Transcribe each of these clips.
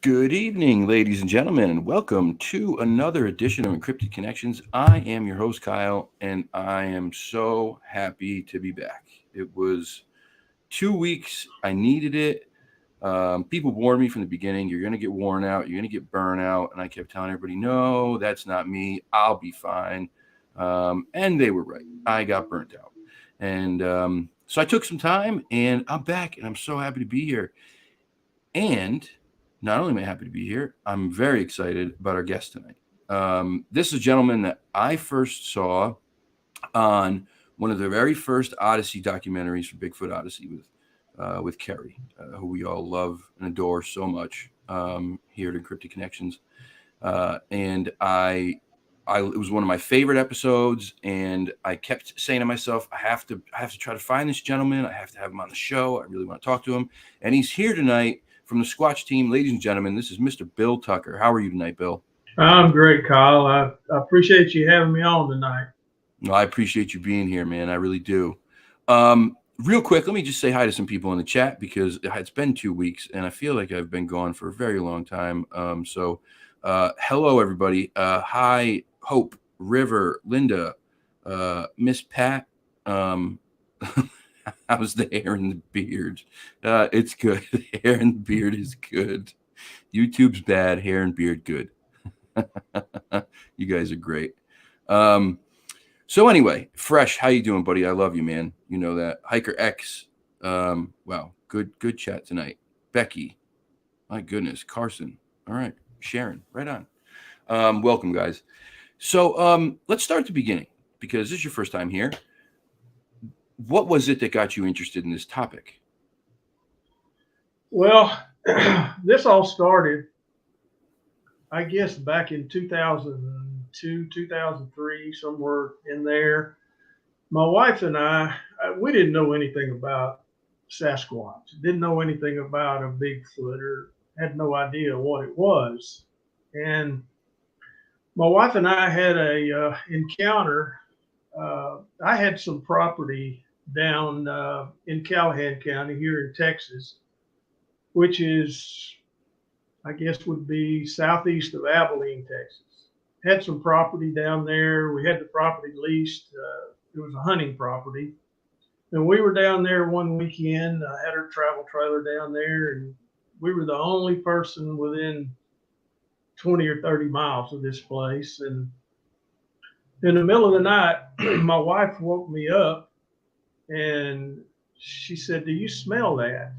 Good evening, ladies and gentlemen, and welcome to another edition of Encrypted Connections. I am your host, Kyle, and I am so happy to be back. It was 2 weeks. I needed it. People warned me from the beginning, you're going to get worn out, you're going to get burnout. And I kept telling everybody, no, that's not me. I'll be fine. And they were right. I got burnt out. And so I took some time, and I'm back, and I'm so happy to be here. And not only am I happy to be here, I'm very excited about our guest tonight. This is a gentleman that I first saw on one of the very first Odyssey documentaries for Bigfoot Odyssey with Kerry, who we all love and adore so much here at Encrypted Connections. And it was one of my favorite episodes, and I kept saying to myself, I have to try to find this gentleman. I have to have him on the show. I really want to talk to him, and he's here tonight. From the Sasquatch team, ladies and gentlemen, this is Mr. Bill Tucker. How are you tonight, Bill? I'm great, Kyle. I appreciate you having me on tonight. No, I appreciate you being here, man. I really do. Real quick, let me just say hi to some people in the chat, because it's been 2 weeks, and I feel like I've been gone for a very long time. So hello, everybody. Hi, Hope, River, Linda, Miss Pat. How's the hair and the beard? It's good. The hair and the beard is good. YouTube's bad. Hair and beard good. You guys are great. So anyway, Fresh, how you doing, buddy? I love you, man. You know that. Hiker X. Wow, good chat tonight. Becky, my goodness. Carson. All right. Sharon, right on. Welcome, guys. So let's start at the beginning, because this is your first time here. What was it that got you interested in this topic? Well, this all started, I guess, back in 2002, 2003, somewhere in there. My wife and I, we didn't know anything about Sasquatch, didn't know anything about a Bigfoot, or had no idea what it was. And my wife and I had a encounter. I had some property down in Callahan County here in Texas, which is, I guess, would be southeast of Abilene, Texas. Had some property down there. We had the property leased. It was a hunting property. And we were down there one weekend. I had our travel trailer down there, and we were the only person within 20 or 30 miles of this place. And in the middle of the night, my wife woke me up, and she said, "Do you smell that?"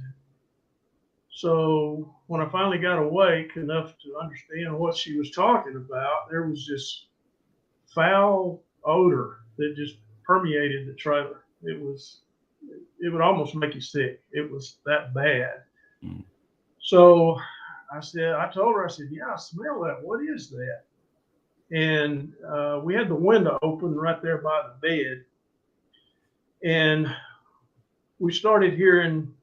So when I finally got awake enough to understand what she was talking about, there was this foul odor that just permeated the trailer. It would almost make you sick. It was that bad. Mm. So I told her, "Yeah, I smell that. What is that?" And we had the window open right there by the bed. And we started hearing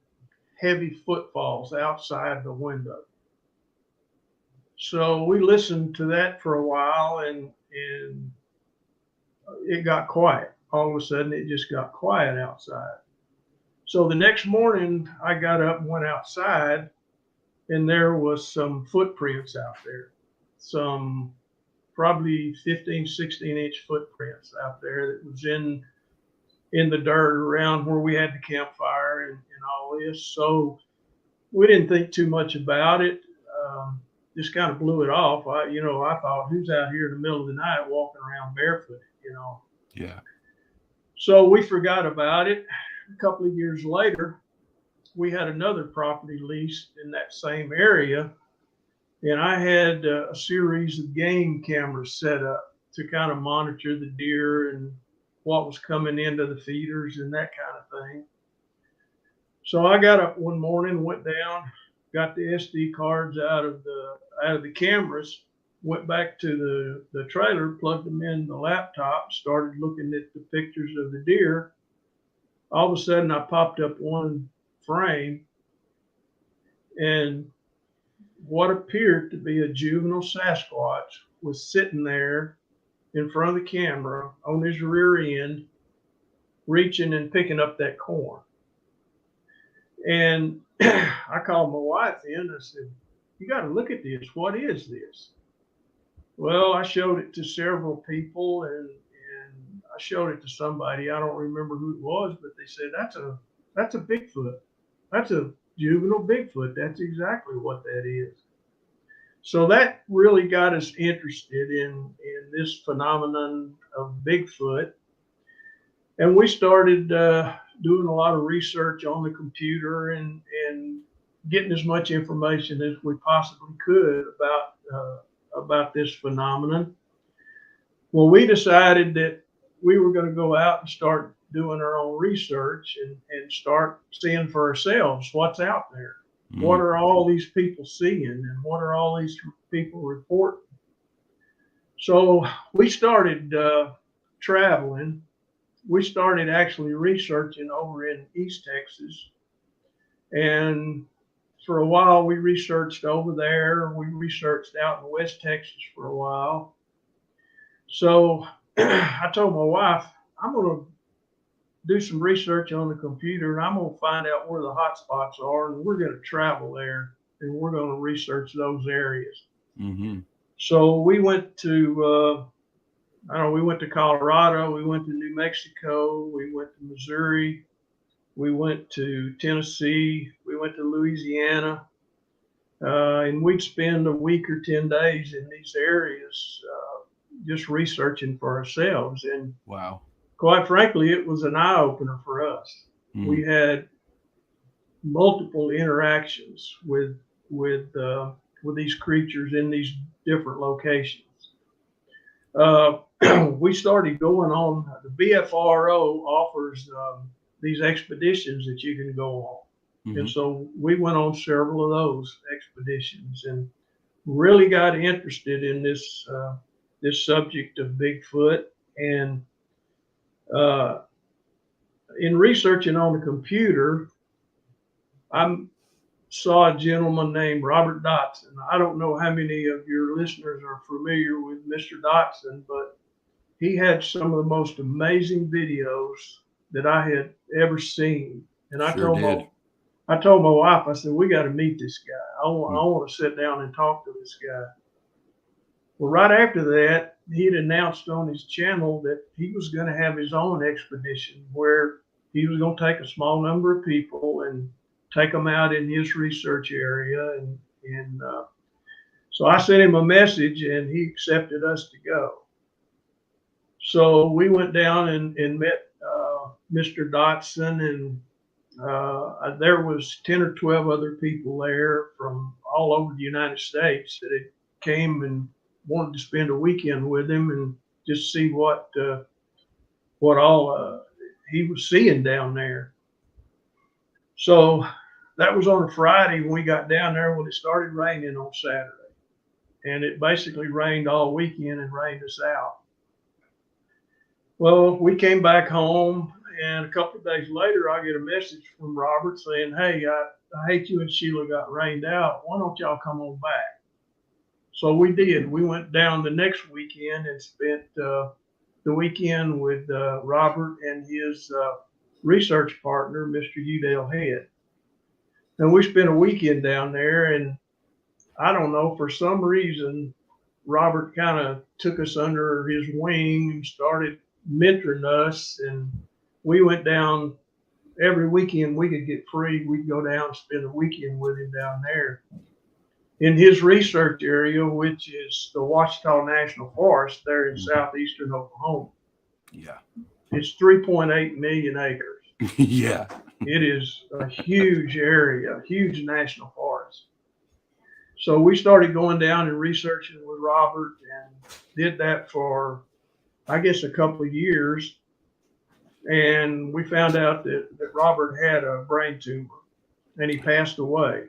heavy footfalls outside the window. So we listened to that for a while, and it got quiet. All of a sudden, it just got quiet outside. So the next morning, I got up and went outside, and there was some footprints out there, some probably 15, 16-inch footprints out there that was in the dirt around where we had the campfire and all this. So we didn't think too much about it. Just kind of blew it off. I thought, who's out here in the middle of the night walking around barefoot, Yeah. So we forgot about it. A couple of years later, we had another property leased in that same area, and I had a series of game cameras set up kind of monitor the deer and what was coming into the feeders and that kind of thing. So I got up one morning, went down, got the SD cards out of the cameras, went back to the trailer, plugged them in the laptop, started looking at the pictures of the deer. All of a sudden, I popped up one frame, and what appeared to be a juvenile Sasquatch was sitting there in front of the camera on his rear end, reaching and picking up that corn. And I called my wife in. I said, "You got to look at this. What is this?" Well, I showed it to several people, and I showed it to somebody. I don't remember who it was, but they said, that's a Bigfoot. That's a juvenile Bigfoot. That's exactly what that is. So that really got us interested in this phenomenon of Bigfoot. And we started doing a lot of research on the computer and getting as much information as we possibly could about this phenomenon. Well, we decided that we were going to go out and start doing our own research and start seeing for ourselves what's out there. Mm-hmm. What are all these people seeing, and what are all these people reporting? So we started traveling. We started actually researching over in East Texas. And for a while, we researched over there. We researched out in West Texas for a while. So I told my wife, I'm going to do some research on the computer, and I'm going to find out where the hot spots are, and we're going to travel there, and we're going to research those areas. Mm-hmm. So we went to, we went to Colorado, we went to New Mexico, we went to Missouri, we went to Tennessee, we went to Louisiana, and we'd spend a week or 10 days in these areas just researching for ourselves. And wow, quite frankly, it was an eye-opener for us. Mm. We had multiple interactions with these creatures in these different locations. We started going on. The BFRO offers these expeditions that you can go on. Mm-hmm. And so we went on several of those expeditions and really got interested in this subject of Bigfoot. And in researching on the computer, I saw a gentleman named Robert Dotson. I don't know how many of your listeners are familiar with Mr. Dotson, but he had some of the most amazing videos that I had ever seen. And I told my wife, I said, we got to meet this guy. I want to sit down and talk to this guy. Well, right after that, he had announced on his channel that he was going to have his own expedition where he was going to take a small number of people and take them out in his research area. And so I sent him a message, and he accepted us to go. So we went down and met Mr. Dotson, and there was 10 or 12 other people there from all over the United States that had came and wanted to spend a weekend with him and just see what all he was seeing down there. So that was on a Friday when we got down there. When it started raining on Saturday, and it basically rained all weekend and rained us out. Well, we came back home, and a couple of days later, I get a message from Robert saying, "Hey, I hate you and Sheila got rained out. Why don't y'all come on back?" So we did. We went down the next weekend and spent the weekend with Robert and his research partner, Mr. Udale Head. And we spent a weekend down there, and I don't know, for some reason, Robert kind of took us under his wing and started mentoring us. And we went down every weekend we could get free. We'd go down and spend a weekend with him down there in his research area, which is the Ouachita National Forest there in southeastern Oklahoma. Yeah. It's 3.8 million acres. Yeah. It is a huge area, a huge national forest. So we started going down and researching with Robert and did that for, I guess, a couple of years. And we found out that Robert had a brain tumor and he passed away.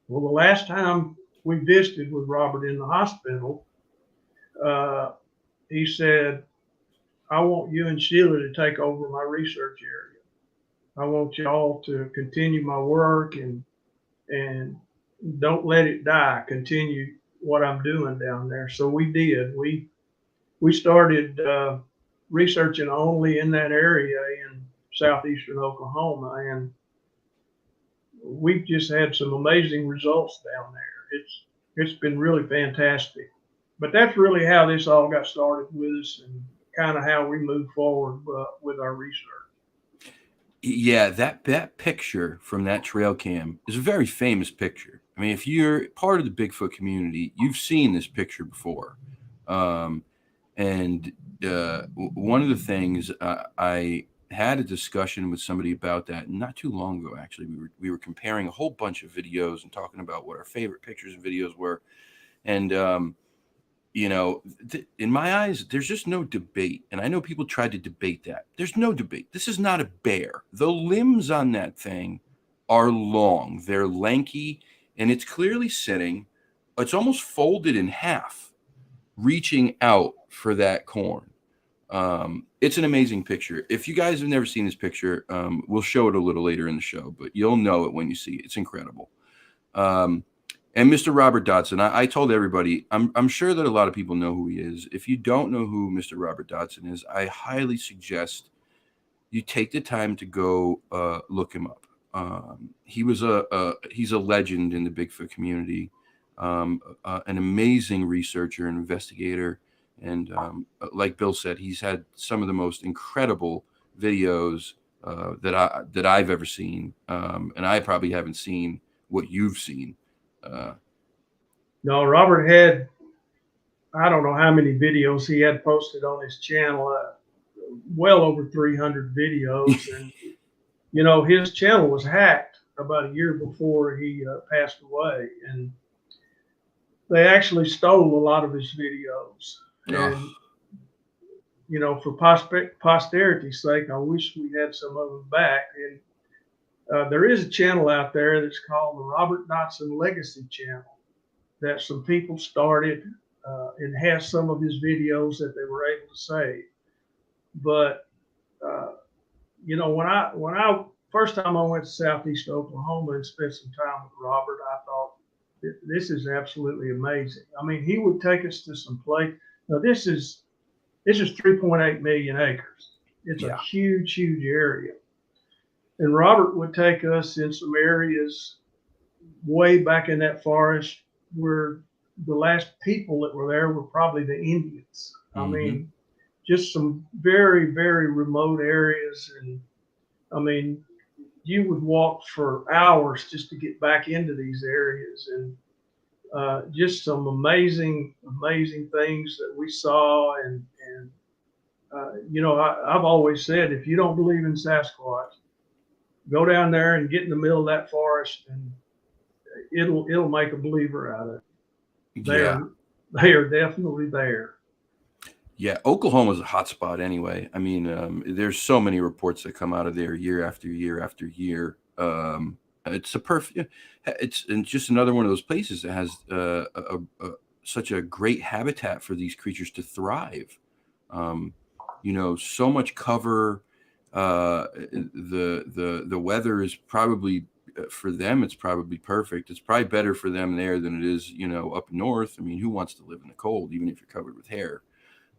Well, the last time we visited with Robert in the hospital, uh, he said, I want you and Sheila to take over my research area. I want y'all to continue my work and don't let it die. Continue what I'm doing down there. So we did. We started researching only in that area in southeastern Oklahoma, and we've just had some amazing results down there. It's been really fantastic. But that's really how this all got started with us, and kind of how we move forward with our research. Yeah, that picture from that trail cam is a very famous picture. I mean, if you're part of the Bigfoot community, you've seen this picture before. And one of the things I had a discussion with somebody about that not too long ago. Actually, we were comparing a whole bunch of videos and talking about what our favorite pictures and videos were, and in my eyes, there's just no debate. And I know people tried to debate that. There's no debate. This is not a bear. The limbs on that thing are long. They're lanky, and it's clearly sitting. It's almost folded in half, reaching out for that corn. It's an amazing picture. If you guys have never seen this picture, we'll show it a little later in the show, but you'll know it when you see it. It's incredible. And Mr. Robert Dodson, I told everybody, I'm sure that a lot of people know who he is. If you don't know who Mr. Robert Dodson is, I highly suggest you take the time to go look him up. He's a legend in the Bigfoot community, an amazing researcher and investigator. And like Bill said, he's had some of the most incredible videos that I've ever seen. And I probably haven't seen what you've seen. No, Robert had, I don't know how many videos he had posted on his channel, well over 300 videos. And, his channel was hacked about a year before he passed away. And they actually stole a lot of his videos. And, for posterity's sake, I wish we had some of them back. And there is a channel out there that's called the Robert Dodson Legacy Channel that some people started and has some of his videos that they were able to save. But when I first time I went to Southeast Oklahoma and spent some time with Robert, I thought this is absolutely amazing. I mean, he would take us to some place. Now this is 3.8 million acres. It's a huge, huge area. And Robert would take us in some areas way back in that forest where the last people that were there were probably the Indians. I mean, just some very, very remote areas. And I mean, you would walk for hours just to get back into these areas. And just some amazing, amazing things that we saw. And I've always said, if you don't believe in Sasquatch, go down there and get in the middle of that forest, and it'll make a believer out of it. They are definitely there. Yeah, Oklahoma's a hot spot anyway. I mean, there's so many reports that come out of there year after year after year. It's just another one of those places that has such a great habitat for these creatures to thrive. So much cover. The weather is probably, for them, it's probably perfect. It's probably better for them there than it is, up north. I mean, who wants to live in the cold, even if you're covered with hair?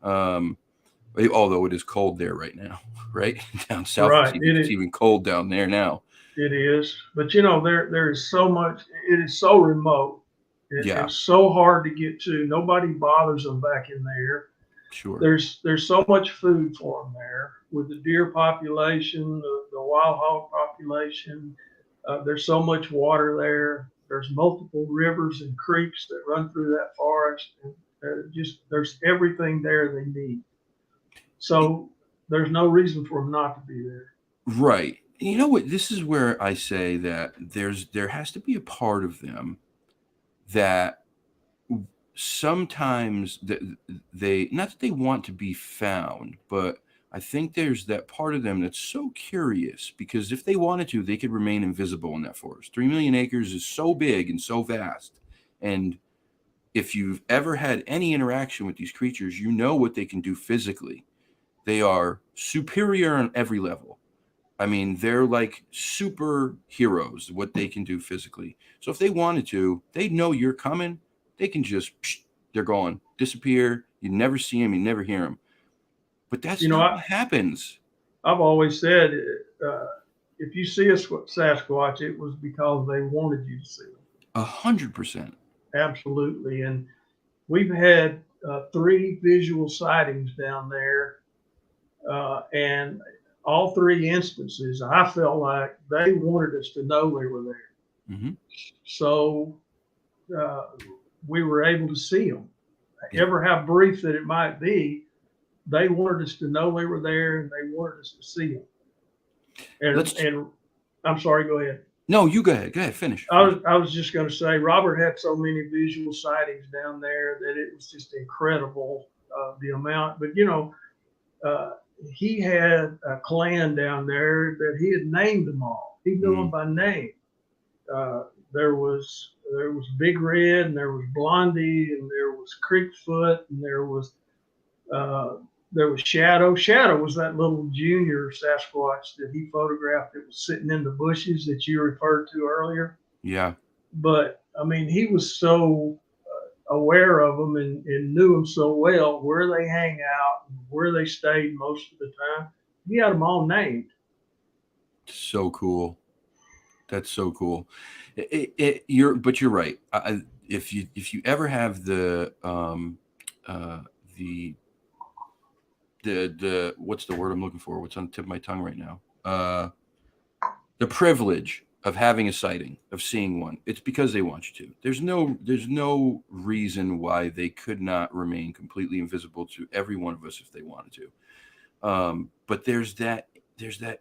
Although it is cold there right now, right? Down south, right. It's even cold down there now. It is. But, there is so much. It is so remote. It's so hard to get to. Nobody bothers them back in there. Sure. There's so much food for them there with the deer population, the wild hog population. There's so much water there. There's multiple rivers and creeks that run through that forest. And there's everything there they need. So there's no reason for them not to be there. Right. You know what? This is where I say that there has to be a part of them that sometimes they, not that they want to be found, but I think there's that part of them that's so curious, because if they wanted to, they could remain invisible in that forest. 3 million acres is so big and so vast. And if you've ever had any interaction with these creatures, you know what they can do physically. They are superior on every level. I mean, they're like superheroes, what they can do physically. So if they wanted to, they know you're coming. They can just, they're gone, disappear. You never see them, you never hear them. But that's not what happens. I've always said, if you see a Sasquatch, it was because they wanted you to see them. 100%. Absolutely. And we've had 3 visual sightings down there. And all 3 instances, I felt like they wanted us to know we were there. Mm-hmm. So we were able to see them. Yeah. Ever how brief that it might be, they wanted us to know we were there, and they wanted us to see them. And I'm sorry, go ahead. No, you go ahead. Go ahead, finish. I was just going to say, Robert had so many visual sightings down there that it was just incredible, the amount. But, you know, he had a clan down there that he had named them all. He knew them by name. There was Big Red, and there was Blondie, and there was Creekfoot, and there was Shadow. Shadow was that little junior Sasquatch that he photographed that was sitting in the bushes that you referred to earlier. Yeah. But I mean, he was so aware of them and knew them so well, where they hang out, where they stayed most of the time. He had them all named. So cool. That's so cool. You're right. If you ever have the what's the word I'm looking for? What's on the tip of my tongue right now? The privilege of having a sighting, of seeing one. It's because they want you to. There's no reason why they could not remain completely invisible to every one of us if they wanted to. But there's that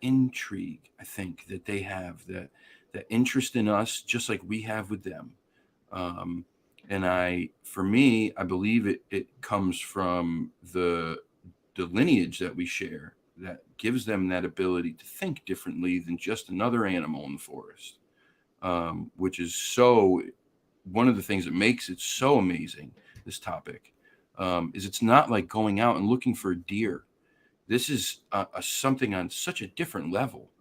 intrigue, I think, that they have, that interest in us, just like we have with them. And for me, I believe it comes from the lineage that we share, that gives them that ability to think differently than just another animal in the forest, which is so one of the things that makes it so amazing, this topic, is it's not like going out and looking for a deer. This is something on such a different level.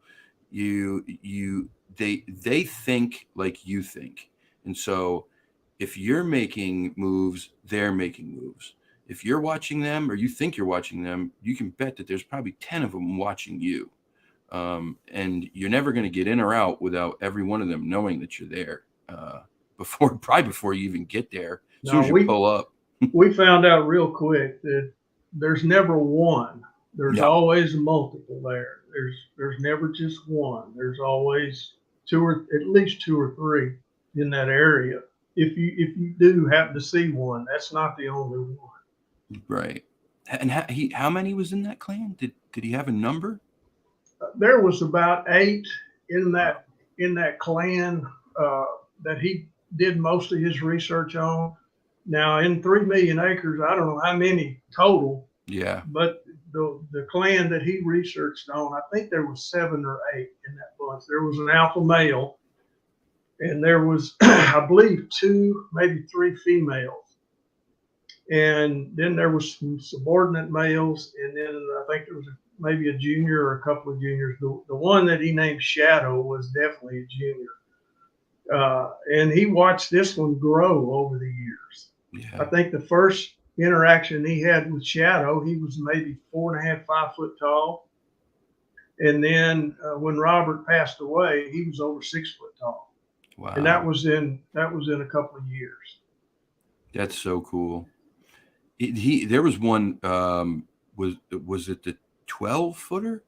They think like you think. And so if you're making moves, they're making moves. If you're watching them, or you think you're watching them, you can bet that there's probably 10 of them watching you. And you're never going to get in or out without every one of them knowing that you're there, before you even get there. As soon as you pull up. We found out real quick that there's never one. There's always multiple there. There's never just one. There's always at least 2 or 3 in that area. If you do happen to see one, that's not the only one. Right. And how many was in that clan? Did he have a number? There was about 8 in that clan that he did most of his research on. Now, in 3 million acres, I don't know how many total. Yeah. But the clan that he researched on, I think there was 7 or 8 in that bunch. There was an alpha male, and there was, I believe, 2, maybe 3 females. And then there was some subordinate males, and then I think there was maybe a junior or a couple of juniors. The one that he named Shadow was definitely a junior. And he watched this one grow over the years. Yeah. I think the first interaction he had with Shadow, he was maybe 4.5, 5 foot tall. And then when Robert passed away, he was over 6 foot tall. Wow. And that was in a couple of years. That's so cool. There was one, was it the 12-footer?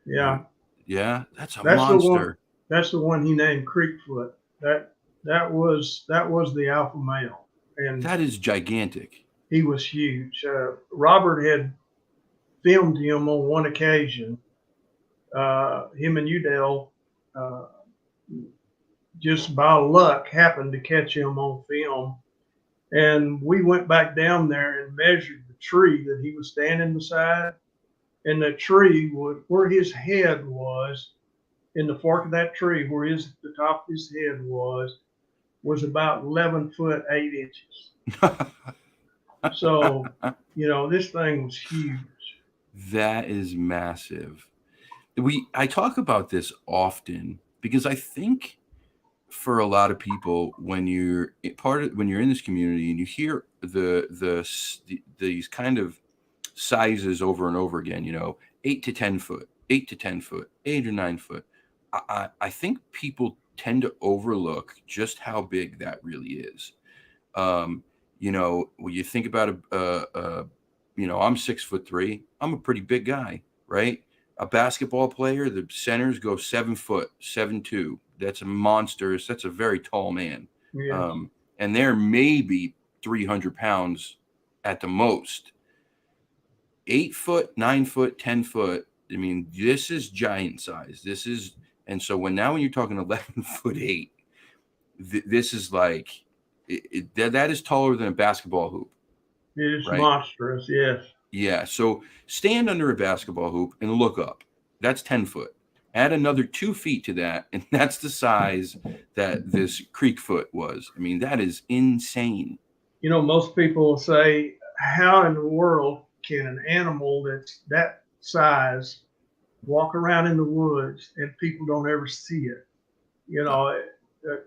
Yeah. Yeah, that's monster. That's the one he named Creekfoot. That was the alpha male. And that is gigantic. He was huge. Robert had filmed him on one occasion. Him and Udell just by luck happened to catch him on film. And we went back down there and measured the tree that he was standing beside. And the tree would, where his head was, in the fork of that tree, where the top of his head was about 11 foot 8 inches. So, this thing was huge. That is massive. I talk about this often because I think for a lot of people, when you're in this community and you hear these kind of sizes over and over again, 8 to 10 foot, 8 to 10 foot, 8 or 9 foot, I think people tend to overlook just how big that really is. When you think about I'm 6'3", I'm a pretty big guy, right? A basketball player, the centers go 7 foot, 7'2". That's a monster. That's a very tall man. Yeah. And they're maybe 300 pounds at the most. 8 foot, 9 foot, 10 foot. I mean, this is giant size. And so when you're talking 11 foot 8, this is like, that is taller than a basketball hoop. It is right? Monstrous, yes. Yeah. So stand under a basketball hoop and look up. That's 10 foot. Add another 2 feet to that, and that's the size that this creek foot was. I mean, that is insane. Most people will say, how in the world can an animal that's that size walk around in the woods and people don't ever see it?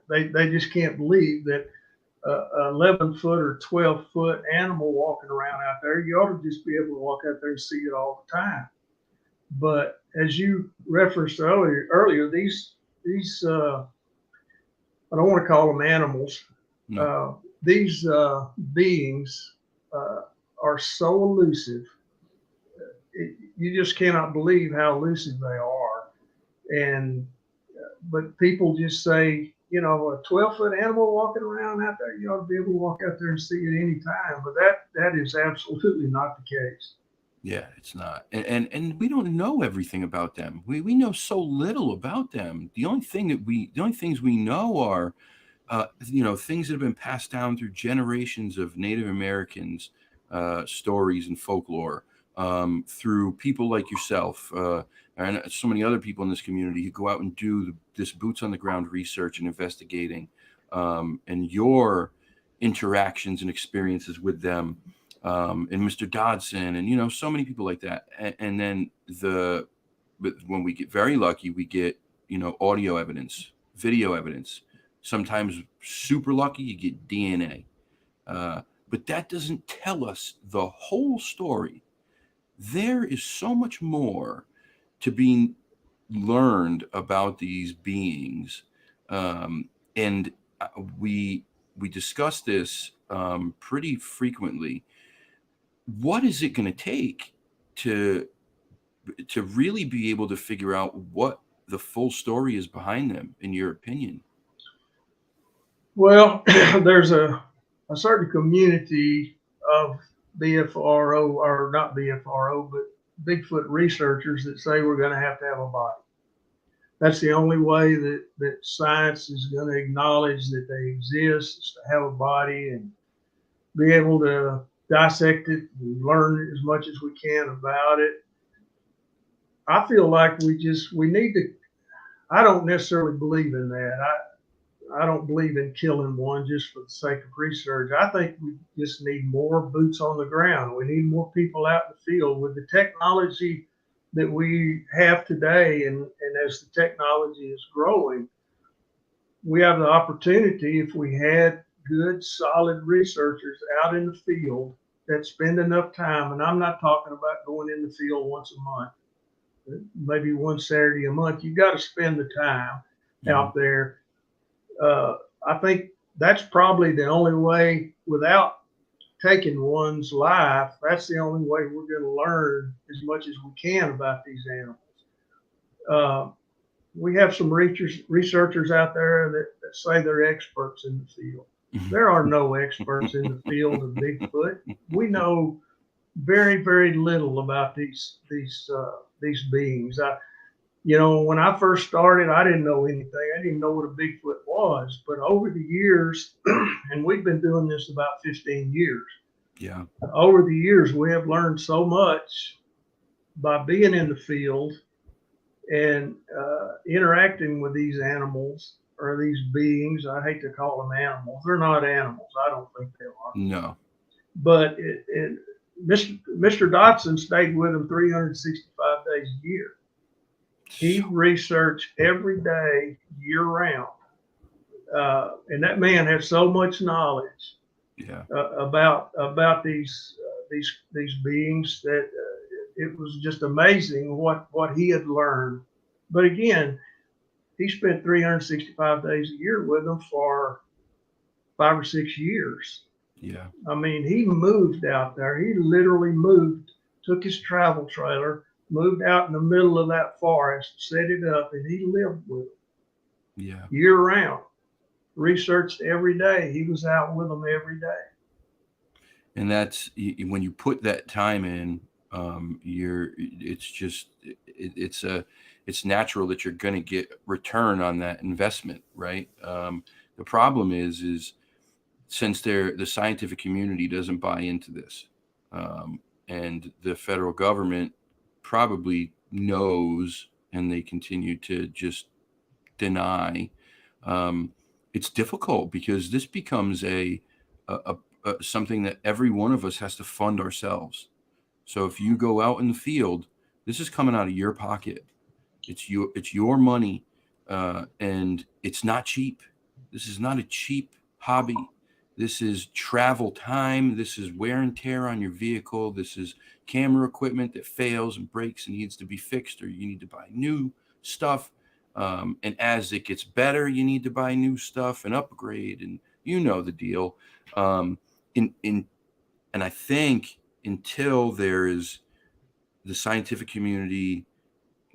They just can't believe that an 11 foot or 12 foot animal walking around out there. You ought to just be able to walk out there and see it all the time. But as you referenced earlier, these I don't want to call them animals. No. These beings are so elusive. You just cannot believe how elusive they are. But people just say, a 12-foot animal walking around out there, you ought to be able to walk out there and see it any time. But that is absolutely not the case. Yeah, it's not. And we don't know everything about them. We know so little about them. The only things we know are things that have been passed down through generations of Native Americans, stories and folklore, through people like yourself, and so many other people in this community who go out and do this boots on the ground research and investigating, and your interactions and experiences with them, and Mr. Dodson, and so many people like that. And then but when we get very lucky, we get audio evidence, video evidence. Sometimes super lucky, you get DNA. But that doesn't tell us the whole story. There is so much more to be learned about these beings. And we discuss this pretty frequently. What is it going to take to really be able to figure out what the full story is behind them, in your opinion? Well, there's a certain community of BFRO, or not BFRO, but Bigfoot researchers that say we're going to have a body. That's the only way that science is going to acknowledge that they exist, is to have a body and be able to dissect it and learn as much as we can about it. I feel like we need to, I don't necessarily believe in that. I don't believe in killing one just for the sake of research. I think we just need more boots on the ground. We need more people out in the field with the technology that we have today. And as the technology is growing, we have the opportunity, if we had good, solid researchers out in the field that spend enough time, and I'm not talking about going in the field once a month, maybe one Saturday a month. You've got to spend the time out there. I think that's probably the only way, without taking one's life, that's the only way we're going to learn as much as we can about these animals. We have some researchers out there that say they're experts in the field. There are no experts in the field of Bigfoot. We know very, very little about these beings. when I first started, I didn't know anything. I didn't know what a Bigfoot was. But over the years, and we've been doing this about 15 years, Yeah. over the years, we have learned so much by being in the field and interacting with these animals or these beings. I hate to call them animals. They're not animals. I don't think they are. No. But Mr. Dotson stayed with them 365 days a year. He researched every day, year round. And that man has so much knowledge Yeah. about these beings that it was just amazing what he had learned. But again, he spent 365 days a year with them for 5 or 6 years. Yeah. I mean, he moved out there. He literally moved, took his travel trailer, moved out in the middle of that forest, set it up, and he lived with them. Yeah. Year round. Researched every day. He was out with them every day. And that's when you put that time in, it's natural that you're going to get return on that investment, right? The problem is since the scientific community doesn't buy into this, and the federal government probably knows, and they continue to just deny. It's difficult because this becomes a something that every one of us has to fund ourselves. So if you go out in the field, this is coming out of your pocket. It's your money, and it's not cheap. This is not a cheap hobby. This is travel time. This is wear and tear on your vehicle. This is camera equipment that fails and breaks and needs to be fixed, or you need to buy new stuff. And as it gets better, you need to buy new stuff and upgrade, and you know the deal. And I think until there is the scientific community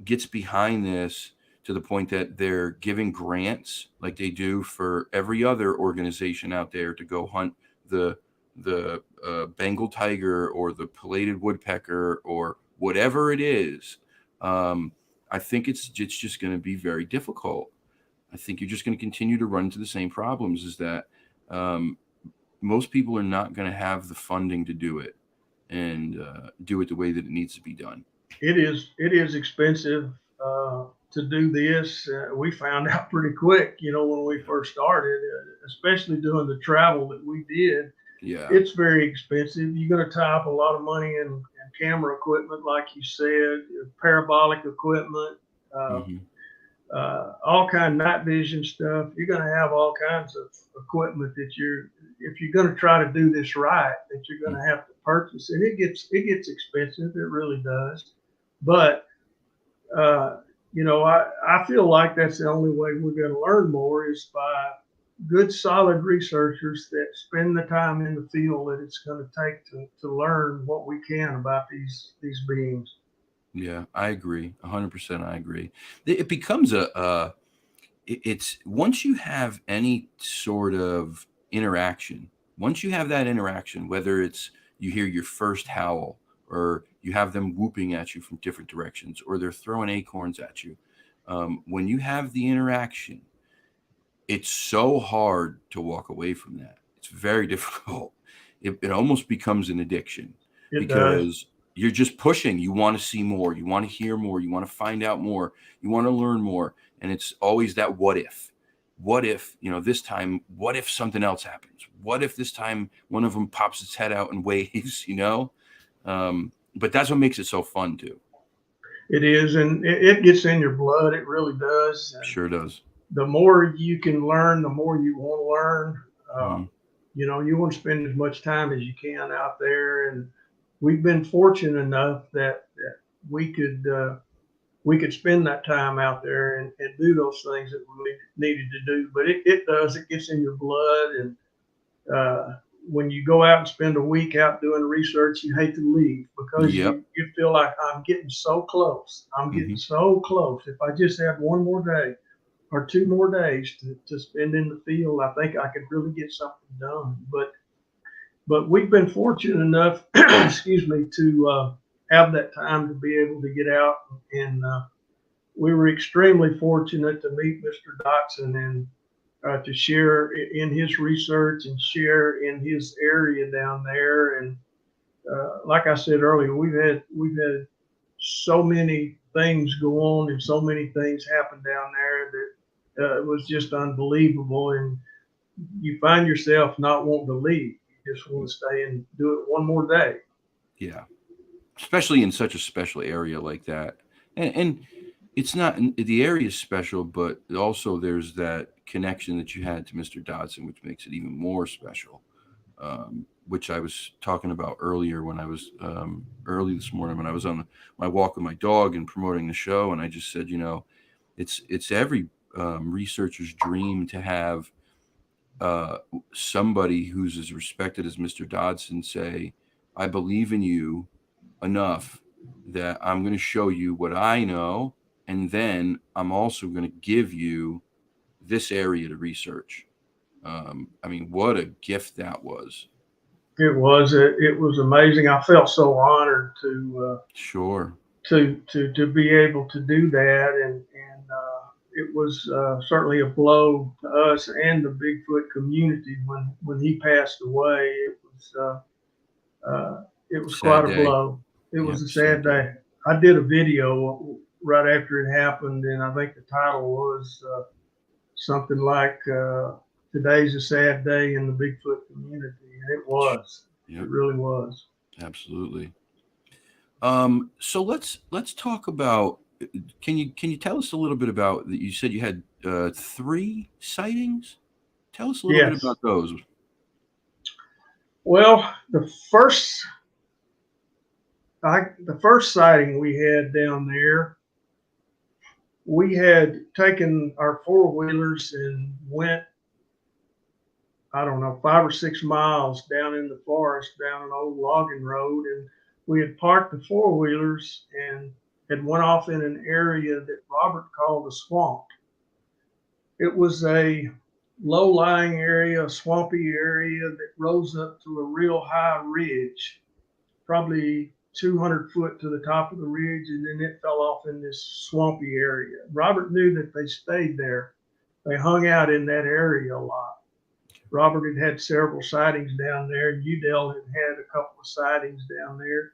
gets behind this to the point that they're giving grants like they do for every other organization out there to go hunt the Bengal tiger or the pileated woodpecker or whatever it is, I think it's just going to be very difficult. I think you're just going to continue to run into the same problems, is that most people are not going to have the funding to do it and do it the way that it needs to be done. It is expensive to do this. We found out pretty quick, when we first started, especially doing the travel that we did. Yeah. It's very expensive. You're going to tie up a lot of money in camera equipment, like you said, parabolic equipment, all kind of night vision stuff. You're going to have all kinds of equipment that if you're going to try to do this right, that you're going to have to purchase. And it gets expensive. It really does. But I feel like that's the only way we're going to learn more, is by good, solid researchers that spend the time in the field that it's going to take to learn what we can about these beings. Yeah, I agree. 100%. I agree. It becomes it's once you have any sort of interaction, once you have that interaction, whether it's you hear your first howl, or you have them whooping at you from different directions, or they're throwing acorns at you, when you have the interaction, it's so hard to walk away from that. It's very difficult. It almost becomes an addiction. It because does. You're just pushing. You want to see more. You want to hear more. You want to find out more. You want to learn more. And it's always that what if. What if, this time, what if something else happens? What if this time one of them pops its head out and waves, But that's what makes it so fun, too. It is, and it gets in your blood. It really does. Sure does. The more you can learn, the more you want to learn. You want to spend as much time as you can out there. And we've been fortunate enough that we could spend that time out there and do those things that we needed to do. But it gets in your blood. And when you go out and spend a week out doing research, you hate to leave, because you feel like, I'm getting so close. I'm getting so close. If I just had one more day or 2 more days to spend in the field, I think I could really get something done. But we've been fortunate enough, excuse me, to have that time to be able to get out and we were extremely fortunate to meet Mr. Dotson and to share in his research and share in his area down there. And like I said earlier, we've had so many things go on and so many things happen down there that it was just unbelievable. And you find yourself not wanting to leave. You just want to stay and do it one more day. Yeah. Especially in such a special area like that. And it's not, the area is special, but also there's that connection that you had to Mr. Dodson, which makes it even more special. Which I was talking about earlier when I was early this morning when I was on my walk with my dog and promoting the show, and I just said, it's every researcher's dream to have somebody who's as respected as Mr. Dodson say, "I believe in you enough that I'm going to show you what I know, and then I'm also going to give you this area to research." I mean, what a gift that was. It was amazing. I felt so honored to Sure. to be able to do that, and it was certainly a blow to us and the Bigfoot community when he passed away. It was quite Sad a day. blow. It Yep, was a sad sad day. I did a video right after it happened, and I think the title was something like "Today's a Sad Day in the Bigfoot Community," and it was. Yep, It really was. absolutely. So let's talk about. Can you tell us a little bit about that? You said you had 3 sightings. Tell us a little bit Yes. about those. Well, the first sighting we had down there, we had taken our four-wheelers and went, I don't know, 5 or 6 miles down in the forest, down an old logging road, and we had parked the four-wheelers and had went off in an area that Robert called a swamp. It was a low-lying area, a swampy area that rose up to a real high ridge, probably 200 foot to the top of the ridge, and then it fell off in this swampy area. Robert knew that they stayed there. They hung out in that area a lot. Robert had had several sightings down there, and Udell had had a couple of sightings down there.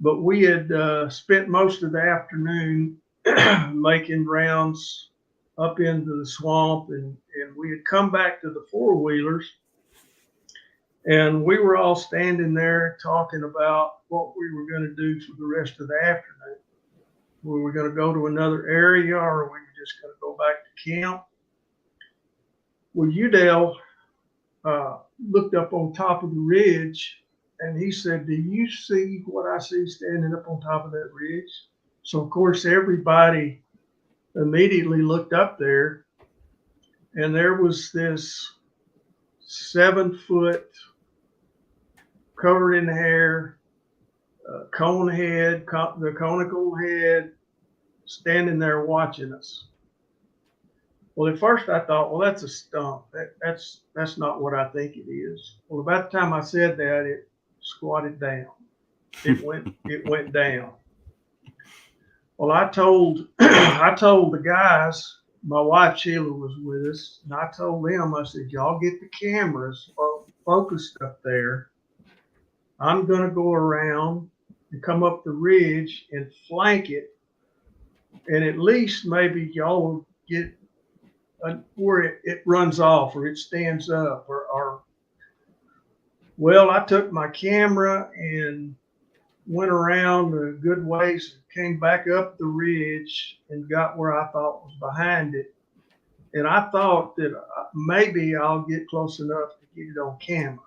But we had spent most of the afternoon making rounds up into the swamp, and we had come back to the four-wheelers, and we were all standing there talking about what we were going to do for the rest of the afternoon. We were going to go to another area, or we were just going to go back to camp. Well, Udell looked up on top of the ridge, and he said, "Do you see what I see standing up on top of that ridge?" So, of course, everybody immediately looked up there, and there was this 7 foot, covered in hair, cone head, the conical head, standing there watching us. Well, at first I thought, well, that's a stump. That's not what I think it is. Well, about the time I said that, it squatted down. It went down. Well, I told I told the guys. My wife Sheila was with us, and I told them, I said, y'all get the cameras focused up there. I'm gonna go around and come up the ridge and flank it, and at least maybe y'all will get where it runs off or it stands up or well, I took my camera and went around a good ways, came back up the ridge and got where I thought was behind it. And I thought that maybe I'll get close enough to get it on camera.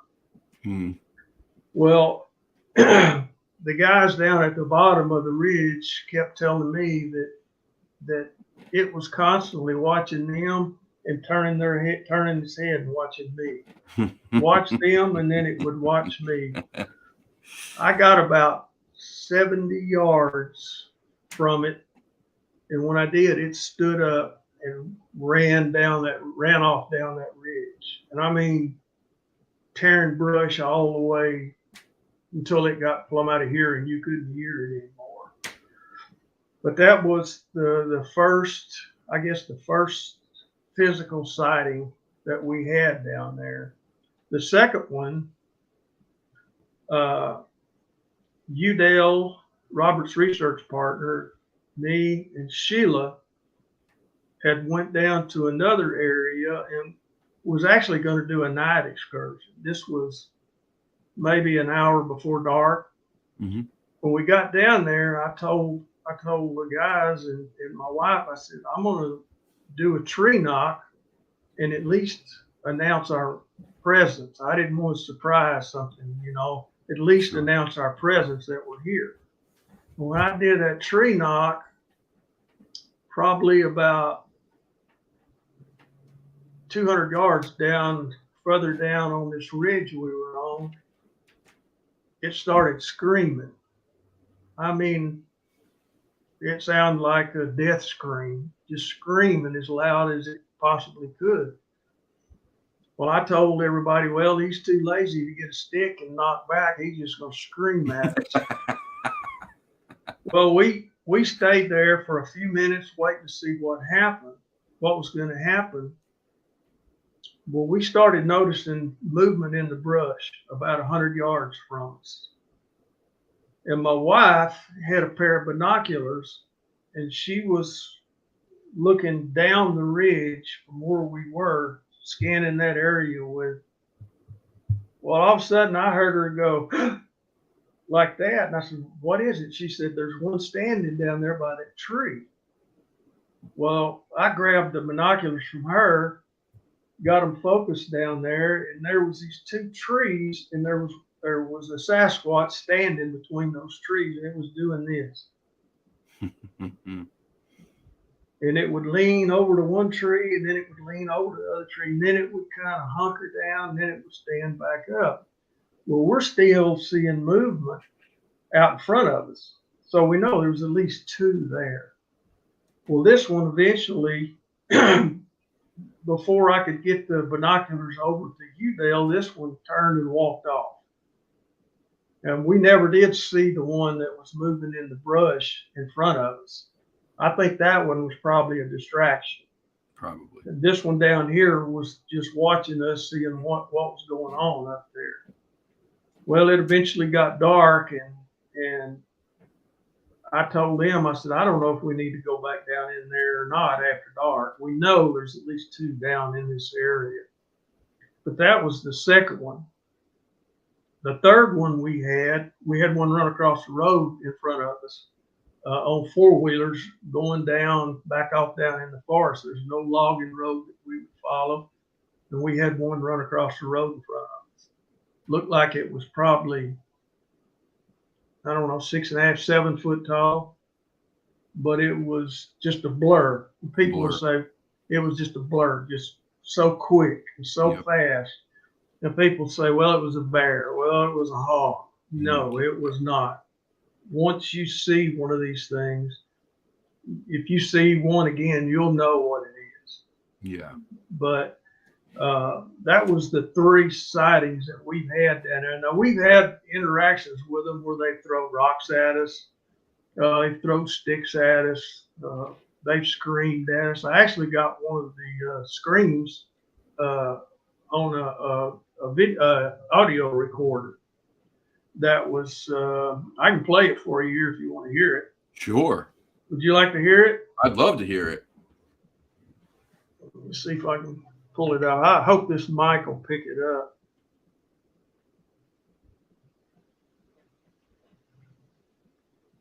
Hmm. Well, the guys down at the bottom of the ridge kept telling me that it was constantly watching them and turning its head and watching me. Watch them, and then it would watch me. I got about 70 yards from it, and when I did, it stood up and ran off down that ridge. And I mean, tearing brush all the way until it got plumb out of here and you couldn't hear it anymore. But that was the first, I guess, the first physical sighting that we had down there. The second one, uh, Udale, Robert's research partner, me and Sheila had went down to another area and was actually going to do a night excursion. This was maybe an hour before dark. Mm-hmm. When we got down there, I told the guys and my wife, I said, I'm going to do a tree knock and at least announce our presence. I didn't want to surprise something, at least Sure. announce our presence that we're here. When I did that tree knock, probably about 200 yards further down on this ridge we were on, it started screaming. I mean, it sounded like a death scream, just screaming as loud as it possibly could. Well, I told everybody, well, he's too lazy to get a stick and knock back. He's just going to scream at us. Well, we stayed there for a few minutes waiting to see what was going to happen. Well, we started noticing movement in the brush about 100 yards from us. And my wife had a pair of binoculars, and she was looking down the ridge from where we were, scanning that area with. Well, all of a sudden I heard her go like that. And I said, what is it? She said, there's one standing down there by that tree. Well, I grabbed the binoculars from her, got them focused down there, and there was these two trees, and there was a Sasquatch standing between those trees, and it was doing this. And it would lean over to one tree, and then it would lean over to the other tree, and then it would kind of hunker down, and then it would stand back up. Well, we're still seeing movement out in front of us, so we know there was at least two there. Well, this one eventually, before I could get the binoculars over to Udale, this one turned and walked off. And we never did see the one that was moving in the brush in front of us. I think that one was probably a distraction. Probably. And this one down here was just watching us, seeing what was going on up there. Well, it eventually got dark, and I told them, I said, I don't know if we need to go back down in there or not after dark. We know there's at least two down in this area. But that was the second one. The third one we had one run across the road in front of us on four-wheelers going back off down in the forest. There's no logging road that we would follow. And we had one run across the road in front of us. Looked like it was probably, I don't know, 6.5, 7 foot tall, but it was just a blur. People will say it was just a blur, just so quick and so fast. And people say, well, it was a bear. Well, it was a hawk. No, it was not. Once you see one of these things, if you see one again, you'll know what it is. Yeah. But that was the 3 sightings that we've had down there. Now, we've had interactions with them where they throw rocks at us. They throw sticks at us. They've screamed at us. I actually got one of the screams on a audio recorder. That was, I can play it for you here if you want to hear it. Sure. Would you like to hear it? I'd love to hear it. Let me see if I can pull it out. I hope this mic will pick it up.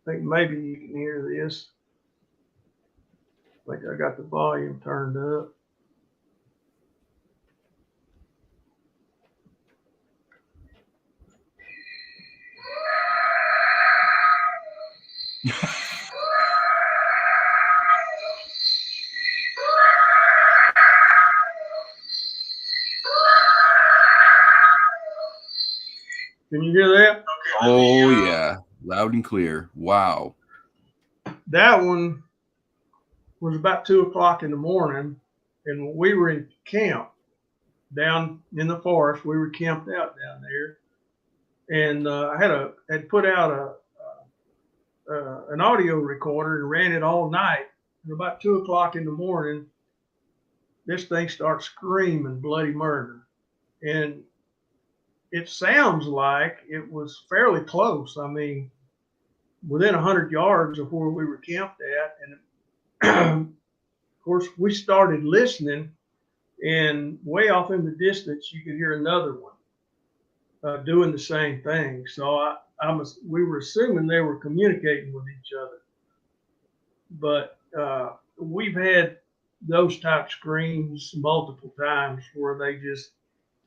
I think maybe you can hear this. I think I got the volume turned up. Can you hear that? Oh, yeah. Loud and clear. Wow. That one was about 2 o'clock in the morning, and we were in camp down in the forest. We were camped out down there, and I had put out an audio recorder and ran it all night. And about 2 o'clock in the morning, this thing starts screaming bloody murder. And it sounds like it was fairly close. I mean, within 100 yards of where we were camped at. And of course, we started listening, and way off in the distance, you could hear another one doing the same thing. So we were assuming they were communicating with each other. But we've had those type screams multiple times where they just,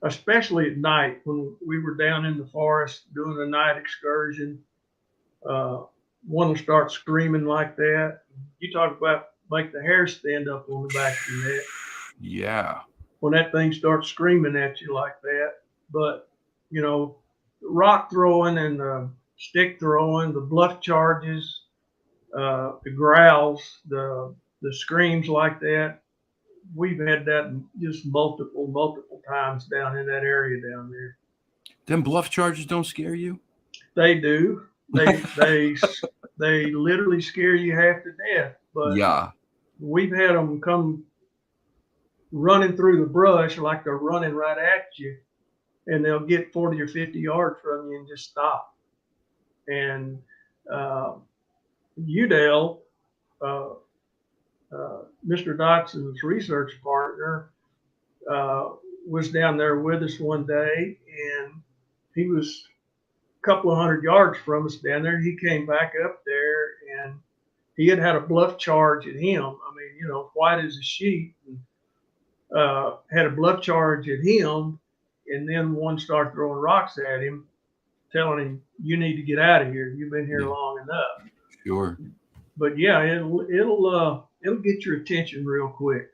especially at night when we were down in the forest doing a night excursion, one will start screaming like that. You talk about make the hair stand up on the back of your neck. Yeah. When that thing starts screaming at you like that. But, you know, rock throwing and stick throwing, the bluff charges, the growls, the screams like that. We've had that just multiple times down in that area down there. Them bluff charges don't scare you? They do. They literally scare you half to death. But yeah, we've had them come running through the brush like they're running right at you, and they'll get 40 or 50 yards from you and just stop. And Udale, Mr. Dotson's research partner, was down there with us one day, and he was a couple of 100 yards from us down there. He came back up there, and he had a bluff charge at him. I mean, you know, white as a sheet, and, had a bluff charge at him, and then one started throwing rocks at him, telling him, "You need to get out of here. You've been here long enough." Sure. But yeah, it'll get your attention real quick.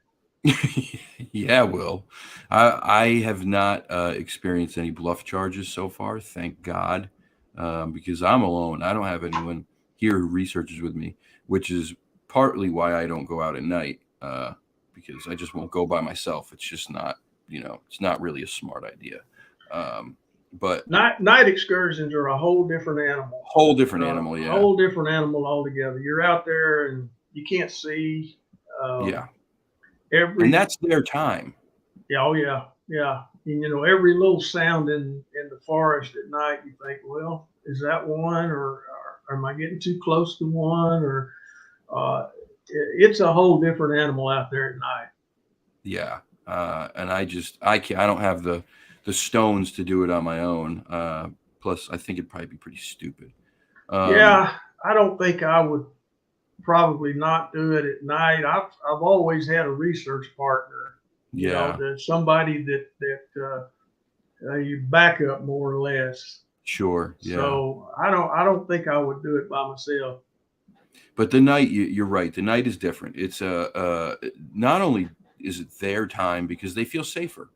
Yeah, Will. I have not experienced any bluff charges so far, thank God, because I'm alone. I don't have anyone here who researches with me, which is partly why I don't go out at night, because I just won't go by myself. It's just not, it's not really a smart idea. But night excursions are a whole different animal. Whole different animal, yeah. Whole different animal altogether. You're out there and you can't see. Yeah. And that's their time. Yeah, oh yeah, yeah. And you know, every little sound in the forest at night, you think, well, is that one, or am I getting too close to one? Or it's a whole different animal out there at night. Yeah, and I don't have the stones to do it on my own. Plus, I think it'd probably be pretty stupid. Yeah, I don't think I would probably not do it at night. I've always had a research partner. You know, there's somebody that you back up more or less. Sure. Yeah. So I don't think I would do it by myself. But the night, you're right. The night is different. It's not only is it their time because they feel safer.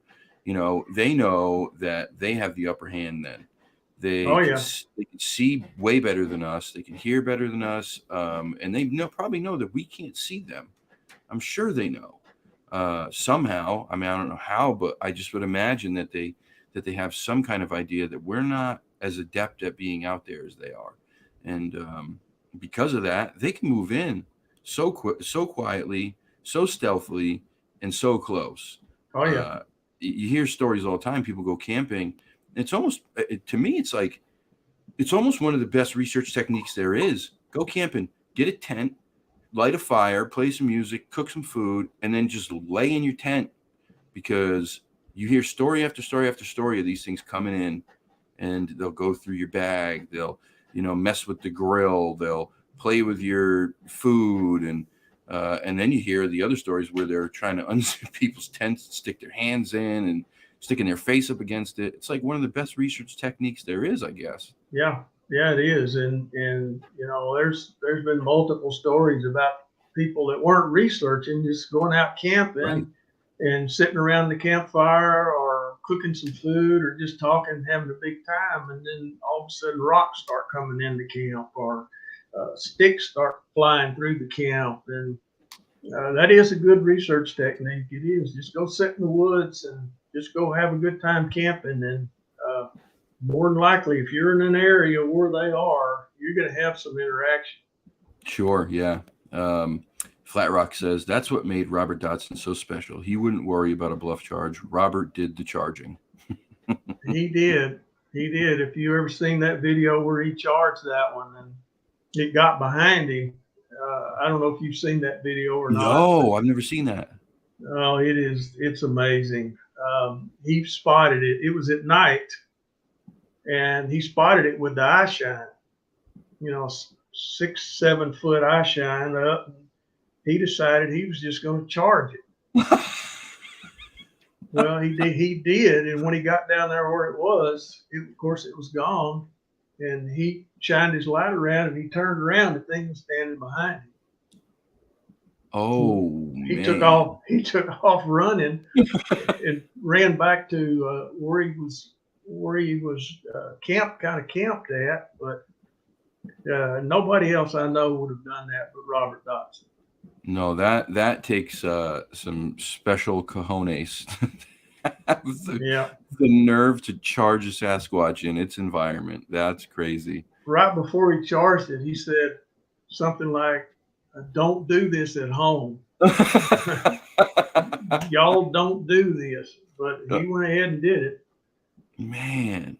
You know, they know that they have the upper hand then. They can see way better than us. They can hear better than us. And they probably know that we can't see them. I'm sure they know. Somehow, I mean, I don't know how, but I just would imagine that they have some kind of idea that we're not as adept at being out there as they are. And because of that, they can move in so quietly, so stealthily, and so close. Oh, yeah. You hear stories all the time. People go camping. It's almost, to me, it's like, it's almost one of the best research techniques there is. Go camping, get a tent, light a fire, play some music, cook some food, and then just lay in your tent, because you hear story after story after story of these things coming in, and they'll go through your bag. They'll, mess with the grill. They'll play with your food. And then you hear the other stories where they're trying to unzip people's tents, stick their hands in and sticking their face up against it. It's like one of the best research techniques there is, I guess. Yeah, it is. And there's been multiple stories about people that weren't researching, just going out camping and sitting around the campfire or cooking some food or just talking, having a big time. And then all of a sudden rocks start coming into camp, or sticks start flying through the camp. And that is a good research technique. It is. Just go sit in the woods and just go have a good time camping. And more than likely, if you're in an area where they are, you're going to have some interaction. Sure, yeah. Flat Rock says that's what made Robert Dodson so special. He wouldn't worry about a bluff charge. Robert did the charging. He did. He did. If you ever seen that video where he charged that one and it got behind him, I don't know if you've seen that video or not. No, I've never seen that. Oh, it's amazing. He spotted it. It was at night, and he spotted it with the eye shine. 6-7 foot eye shine up. And he decided he was just going to charge it. Well, he did, and when he got down there where it was, of course it was gone. And he shined his light around, and he turned around, and the thing was standing behind him. Oh, he man. took off running and ran back to where he was camped at. But nobody else I know would have done that but Robert Dodson. No, that takes some special cojones. The nerve to charge a Sasquatch in its environment. That's crazy. Right before he charged it, he said something like, "Don't do this at home. Y'all don't do this." But he went ahead and did it. Man,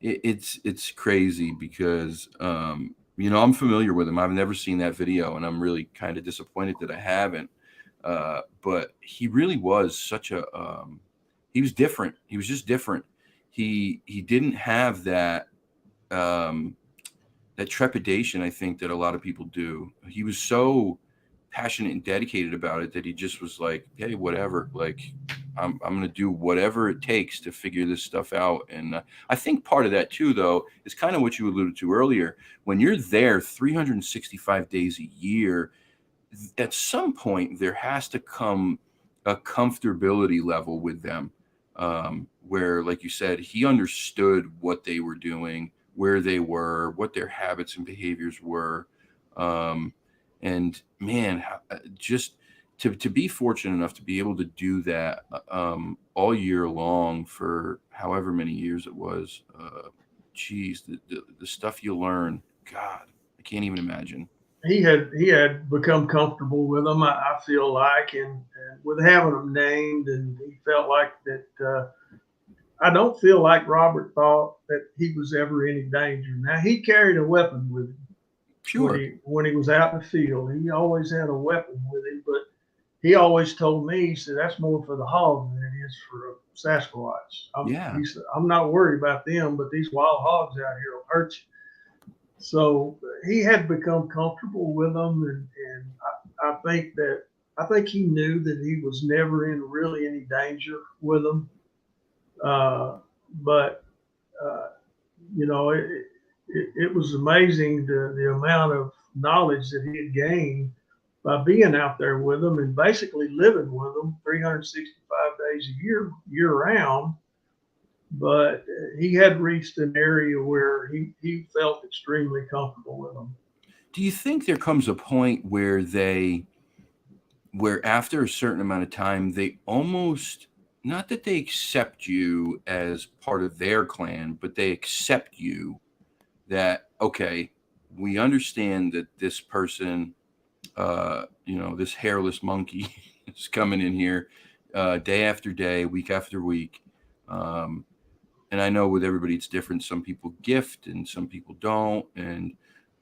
it's crazy because I'm familiar with him. I've never seen that video, and I'm really kind of disappointed that I haven't. But he really was such a he was different. He was just different. He didn't have that that trepidation, I think, that a lot of people do. He was so passionate and dedicated about it that he just was like, hey, whatever, like I'm going to do whatever it takes to figure this stuff out. And I think part of that too, though, is kind of what you alluded to earlier. When you're there 365 days a year, at some point there has to come a comfortability level with them, where, like you said, he understood what they were doing, where they were, what their habits and behaviors were. And man, just to be fortunate enough to be able to do that all year long for however many years it was, the stuff you learn, God, I can't even imagine. He had become comfortable with them, I feel like, and with having them named, and he felt like that. I don't feel like Robert thought that he was ever in any danger. Now, he carried a weapon with him. Sure. When he was out in the field, he always had a weapon with him, but he always told me, he said, that's more for the hog than it is for a Sasquatch. He said, I'm not worried about them, but these wild hogs out here will hurt you. So he had become comfortable with them, and I think he knew that he was never in really any danger with them. But it was amazing the amount of knowledge that he had gained by being out there with them and basically living with them 365 days a year round. But he had reached an area where he felt extremely comfortable with them. Do you think there comes a point where after a certain amount of time, they almost, not that they accept you as part of their clan, but they accept you that, okay, we understand that this person, this hairless monkey is coming in here day after day, week after week. And I know with everybody it's different. Some people gift and some people don't.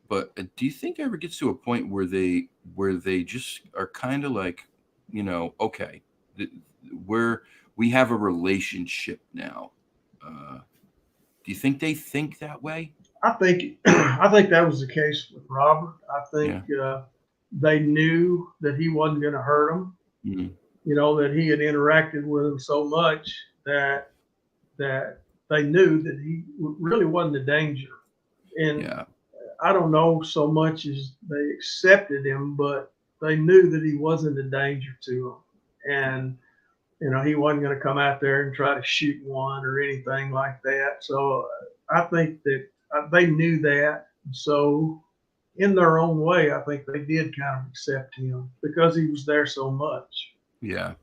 But do you think it ever gets to a point where they just are kind of like, okay, we have a relationship now? Do you think they think that way? I think that was the case with Robert. I think they knew that he wasn't going to hurt them. Mm-hmm. That he had interacted with them so much that they knew that he really wasn't a danger. And I don't know so much as they accepted him, but they knew that he wasn't a danger to them. And he wasn't going to come out there and try to shoot one or anything like that. So I think that they knew that. So in their own way, I think they did kind of accept him because he was there so much. Yeah.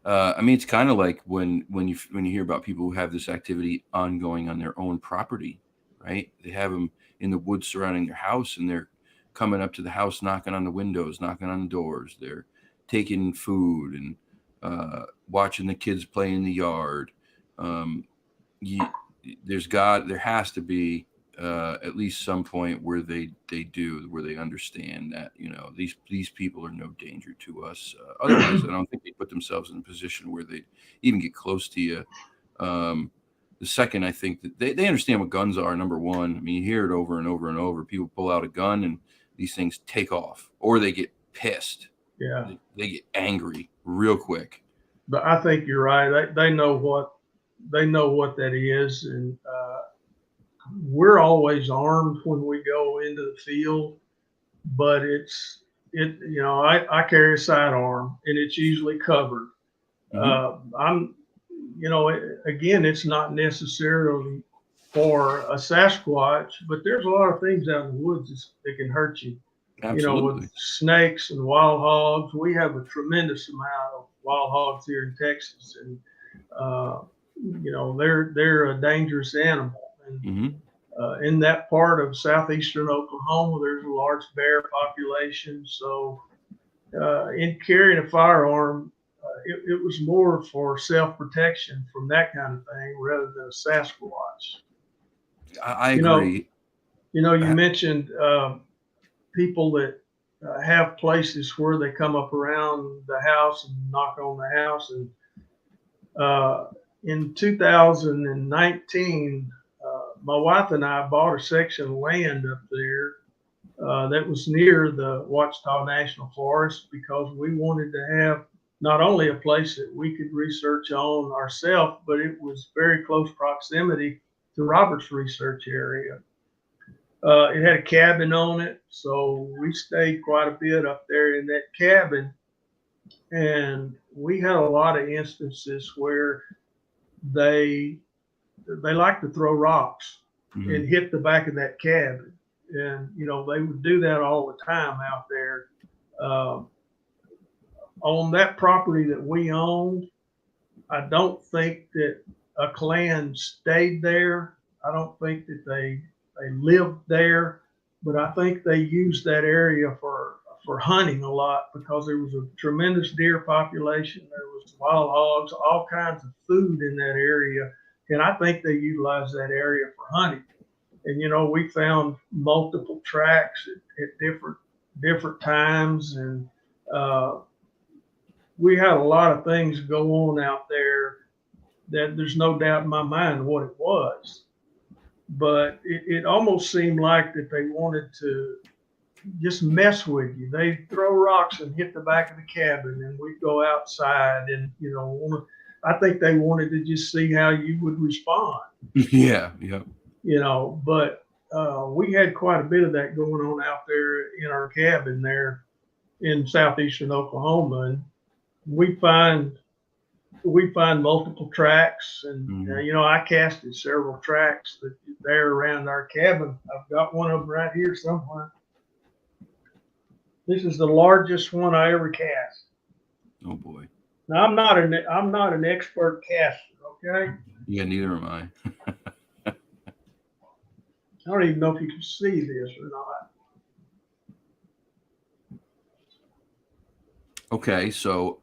I mean, it's kind of like when you hear about people who have this activity ongoing on their own property, right? They have them in the woods surrounding their house, and they're coming up to the house, knocking on the windows, knocking on the doors. They're taking food and watching the kids play in the yard. There has to be at least some point where they understand that, you know, these people are no danger to us. Otherwise, I don't think they put themselves in a position where they even get close to you. The second, I think that they understand what guns are. Number one, I mean, you hear it over and over and over. People pull out a gun and these things take off, or they get pissed. Yeah, they get angry real quick. but I think you're right. They know what that is, and we're always armed when we go into the field. But you know, I carry a sidearm, and it's usually covered. I'm, you know, again, it's not necessarily for a Sasquatch, but there's a lot of things out in the woods that can hurt you. Absolutely. You know, with snakes and wild hogs, we have a tremendous amount of wild hogs here in Texas, and you know, they're a dangerous animal. And in that part of southeastern Oklahoma, there's a large bear population. So, in carrying a firearm, it was more for self-protection from that kind of thing rather than a Sasquatch. I agree. You mentioned people that have places where they come up around the house and knock on the house. And in 2019, my wife and I bought a section of land up there that was near the Ouachita National Forest because we wanted to have not only a place that we could research on ourselves, but it was very close proximity to Robert's research area. It had a cabin on it, so we stayed quite a bit up there in that cabin. And we had a lot of instances where they like to throw rocks and hit the back of that cabin. And, you know, they would do that all the time out there. On that property that we owned, I don't think that a clan stayed there. I don't think that they lived there, but I think they used that area for hunting a lot because there was a tremendous deer population. There was wild hogs, all kinds of food in that area. And I think they utilized that area for hunting. And, you know, we found multiple tracks at different times. And we had a lot of things go on out there that there's no doubt in my mind what it was. But it almost seemed like that they wanted to just mess with you. They'd throw rocks and hit the back of the cabin, and we'd go outside and, you know, I think they wanted to just see how you would respond. Yeah. You know, but we had quite a bit of that going on out there in our cabin there in southeastern Oklahoma, and we find multiple tracks, and you know, I casted several tracks that there around our cabin. I've got one of them right here somewhere. This is the largest one I ever cast. Oh boy. Now I'm not an expert caster, okay? Yeah, neither am I. I don't even know if you can see this or not. Okay, so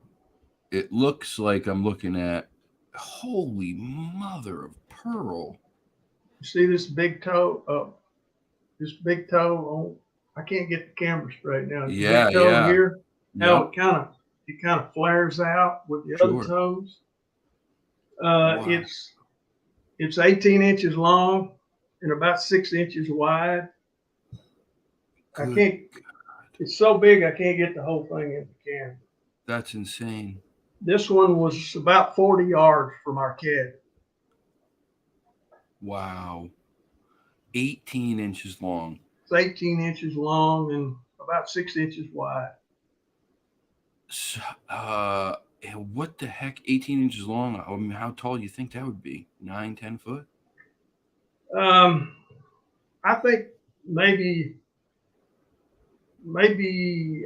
it looks like I'm looking at, holy mother of pearl. You see this big toe? This big toe on, I can't get the camera straight now. This big toe here. How it kind of flares out with the other toes. Wow. It's 18 inches long and about 6 inches wide. It's so big I can't get the whole thing in the camera. That's insane. This one was about 40 yards from our cabin. Wow. 18 inches long. It's 18 inches long and about 6 inches wide. So, what the heck? 18 inches long? I mean, how tall do you think that would be? 9, 10 foot? I think maybe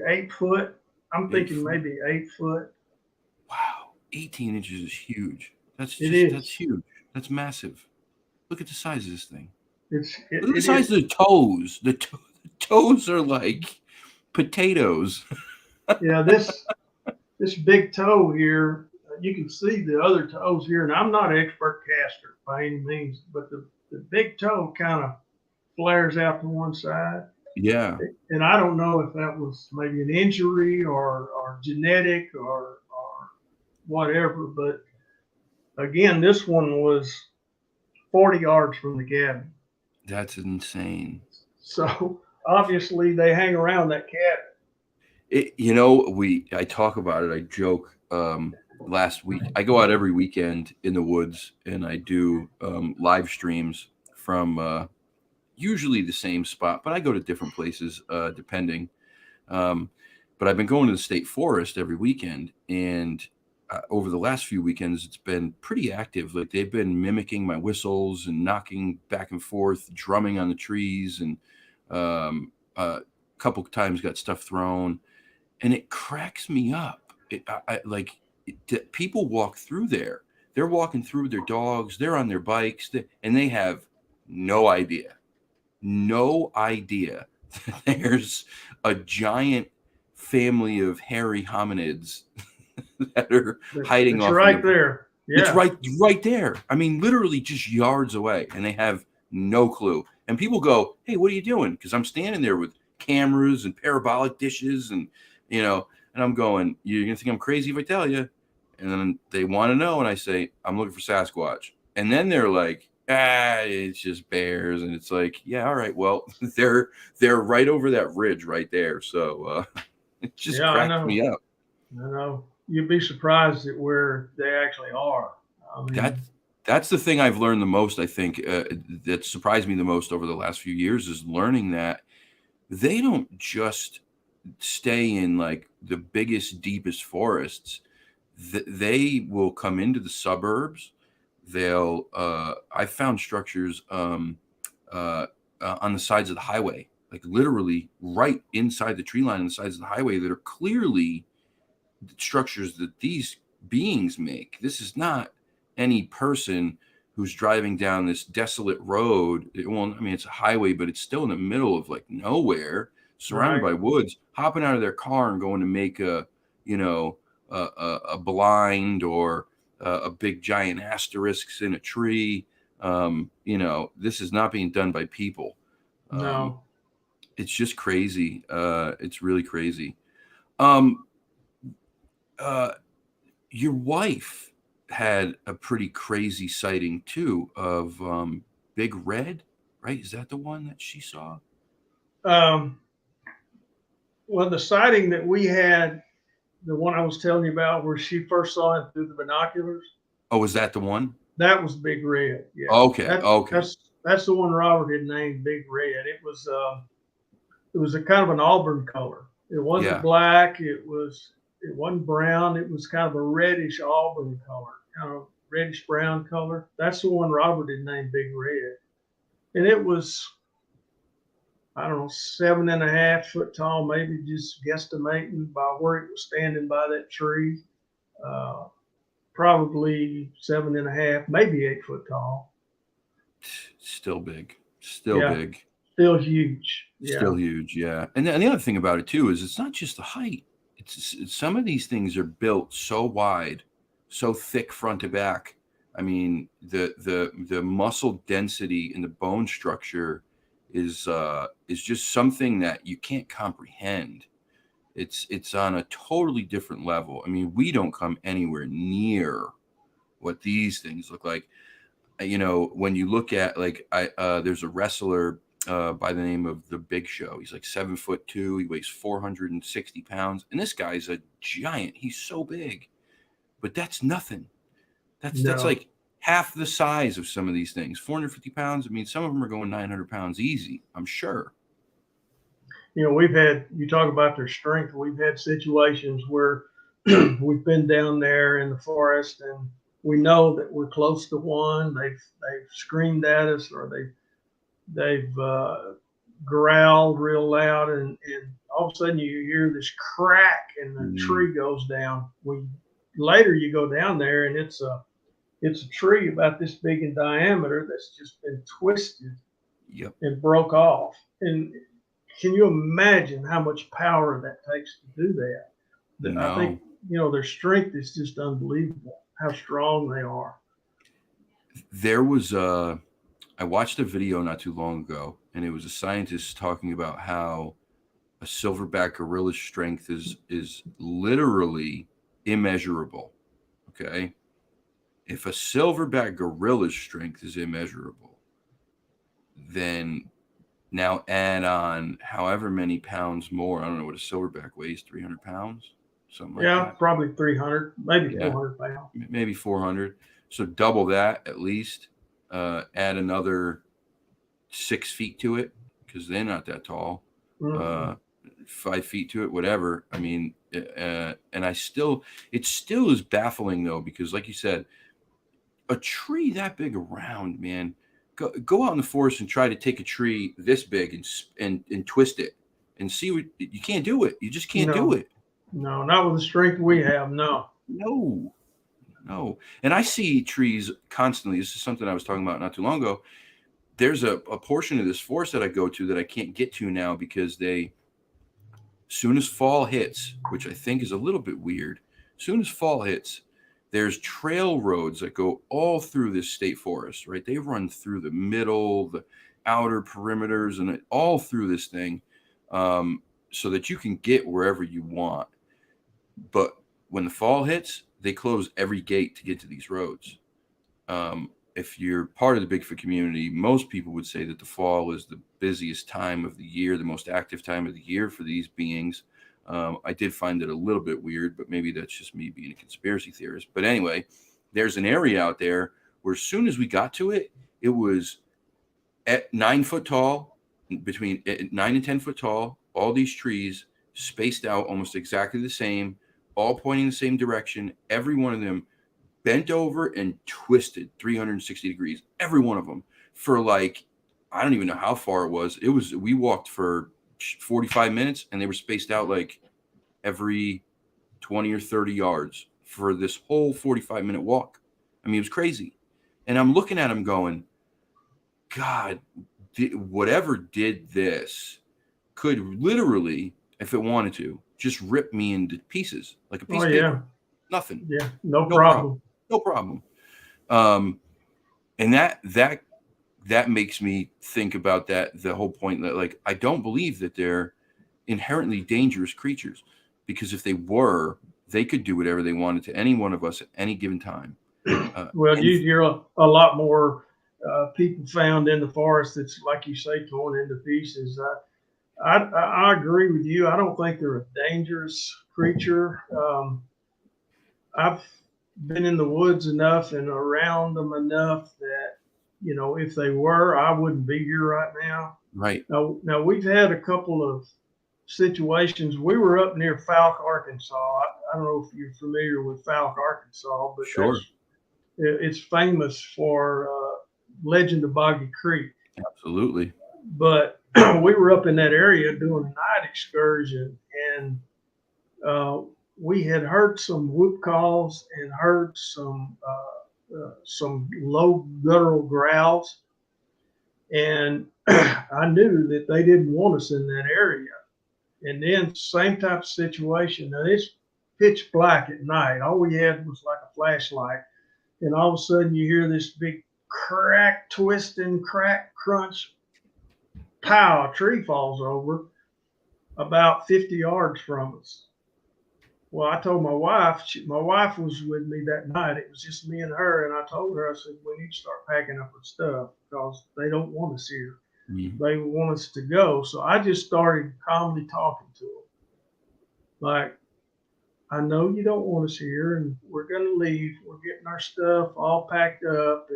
8 foot. I'm thinking maybe 8 foot. Wow. 18 inches is huge. That's huge. That's massive. Look at the size of this thing. Look at the It size is. of the toes. The toes are like potatoes. Yeah, this big toe here, you can see the other toes here, and I'm not an expert caster by any means, but the big toe kind of flares out to one side. Yeah, And I don't know if that was maybe an injury or genetic or whatever, but again, this one was 40 yards from the cabin. that's insane. So obviously they hang around that cabin. I talk about it. I joke. Last week, I go out every weekend in the woods and I do live streams from usually the same spot, but I go to different places depending. Um, but I've been going to the state forest every weekend, and over the last few weekends, it's been pretty active. Like they've been mimicking my whistles and knocking back and forth, drumming on the trees, and a couple times got stuff thrown, and it cracks me up. People walk through there. They're walking through with their dogs. They're on their bikes, and they have no idea that there's a giant family of hairy hominids that are hiding It's off right there. it's Yeah. right there. I mean, literally just yards away, and they have no clue. And people go, "Hey, what are you doing?" Because I'm standing there with cameras and parabolic dishes, and and I'm going, "You're gonna think I'm crazy if I tell you." And then they want to know, and I say, "I'm looking for Sasquatch." And then they're like, it's just bears, and it's like, yeah, all right, well, they're right over that ridge right there, so it just Yeah, I cracks know. me up. I know. You'd be surprised at where they actually are. I That mean, that's the thing I've learned the most. I think that surprised me the most over the last few years is learning that they don't just stay in like the biggest, deepest forests. They will come into the suburbs. They'll I found structures uh, on the sides of the highway, like literally right inside the tree line on the sides of the highway that are clearly structures that these beings make. This is not any person who's driving down this desolate road. Well, I mean, it's a highway, but it's still in the middle of like nowhere, surrounded right. by woods, hopping out of their car and going to make you know, a blind or a big giant asterisks in a tree. This is not being done by people. Um, No. it's just crazy. It's really crazy. Um, uh, your wife had a pretty crazy sighting too of Big Red, right? Is that the one that she saw? Um, well, the sighting that we had, the one I was telling you about, where she first saw it through the binoculars, Oh, is that the one? that was Big Red. Yeah, Okay, okay, that's the one Robert had named Big Red. It was a kind of an auburn color. It wasn't yeah. black. It wasn't brown. It was kind of a reddish auburn color, kind of reddish brown color. That's the one Robert had named Big Red, and it was, I don't know, 7.5 foot tall, maybe, just guesstimating by where it was standing by that tree. Uh, Probably 7.5, maybe 8 foot tall. Still big, still Yeah, big, still huge. still Yeah, huge. Yeah, and the other thing about it too is it's not just the height. Some of these things are built so wide, so thick front to back. I mean, the muscle density and the bone structure is just something that you can't comprehend. It's on a totally different level. I mean, we don't come anywhere near what these things look like. When you look at like there's a wrestler by the name of the Big Show. He's like 7'2". He weighs 460 pounds, and this guy's a giant. He's so big, but that's nothing. That's no, like half the size of some of these things. 450 pounds. I mean, some of them are going 900 pounds easy, I'm sure. you talk about their strength. We've had situations where we've been down there in the forest and we know that we're close to one. They've screamed at us, or they've growled real loud, and all of a sudden you hear this crack and the Mm, tree goes down. Later you go down there and it's a tree about this big in diameter that's just been twisted Yep. and broke off. And can you imagine how much power that takes to do that? I think, No, their strength is just unbelievable, how strong they are. there was I watched a video not too long ago, and it was a scientist talking about how a silverback gorilla's strength is literally immeasurable. Okay, if a silverback gorilla's strength is immeasurable, then now add on however many pounds more. I don't know what a silverback weighs, 300 pounds, something like Yeah, that. probably 300, maybe Yeah, 400 pounds. maybe 400. So double that at least. Add another 6 feet to it because they're not that tall. Mm-hmm. 5 feet to it, whatever. I mean, and it still is baffling though, because like you said, a tree that big around, man, go out in the forest and try to take a tree this big and twist it and see what you can't do it. You just can't do No, it. no, not with the strength we have. No. No, no. And I see trees constantly. This is something I was talking about not too long ago. There's a portion of this forest that I go to that I can't get to now because soon as fall hits, which I think is a little bit weird, soon as fall hits, there's trail roads that go all through this state forest, right? They run through the middle, the outer perimeters, and all through this thing, so that you can get wherever you want. But when the fall hits, they close every gate to get to these roads. If you're part of the Bigfoot community, most people would say that the fall is the busiest time of the year, the most active time of the year for these beings. I did find it a little bit weird, but maybe that's just me being a conspiracy theorist. But anyway, there's an area out there where as soon as we got to it, it was at 9 foot tall, between 9 and 10 foot tall, all these trees spaced out almost exactly the same, all pointing the same direction, every one of them bent over and twisted 360 degrees, every one of them, for like, I don't even know how far it was. We walked for 45 minutes and they were spaced out like every 20 or 30 yards for this whole 45-minute walk. I mean, it was crazy. And I'm looking at them going, God, whatever did this could literally, if it wanted to, just rip me into pieces like a piece Oh of yeah, paper. Nothing. yeah, no No problem. problem. No problem. And that makes me think about the whole point that, like, I don't believe that they're inherently dangerous creatures, because if they were, they could do whatever they wanted to any one of us at any given time. Well, you hear a lot more people found in the forest that's, like you say, torn into pieces. I agree with you. I don't think they're a dangerous creature. I've been in the woods enough and around them enough that, if they were, I wouldn't be here right now. Right. Now we've had a couple of situations. We were up near Falk, Arkansas. I don't know if you're familiar with Falk, Arkansas, but Sure. it's famous for Legend of Boggy Creek. Absolutely. But we were up in that area doing a night excursion, and we had heard some whoop calls and heard some low guttural growls, and I knew that they didn't want us in that area. And then same type of situation. Now it's pitch black at night. All we had was like a flashlight, and all of a sudden you hear this big crack, twisting, crack, crunch. Pow! A tree falls over about 50 yards from us. Well, I told my wife. My wife was with me that night. It was just me and her, and I told her, I said, we need to start packing up our stuff because they don't want us here. Mm-hmm. They want us to go. So I just started calmly talking to them. Like, I know you don't want us here, and we're going to leave. We're getting our stuff all packed up,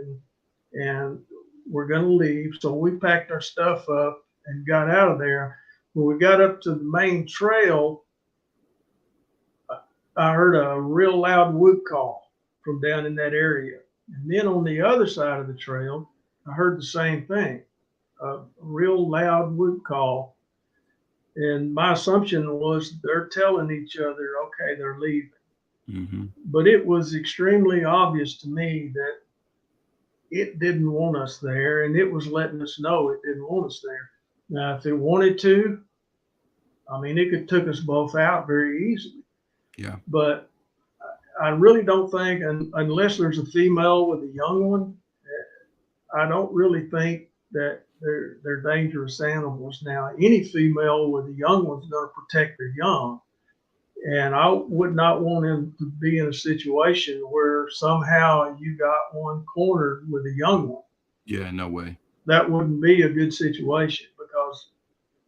and we're going to leave. So we packed our stuff up and got out of there. When we got up to the main trail, I heard a real loud whoop call from down in that area. And then on the other side of the trail, I heard the same thing, a real loud whoop call. And my assumption was they're telling each other, okay, they're leaving. Mm-hmm. But it was extremely obvious to me that it didn't want us there, and it was letting us know it didn't want us there. Now, if it wanted to, I mean, it could took us both out very easily. Yeah. But I really don't think, unless there's a female with a young one, I don't really think that they're dangerous animals. Now, any female with a young one's going to protect their young, and I would not want him to be in a situation where somehow you got one cornered with a young one. Yeah, no way. That wouldn't be a good situation, because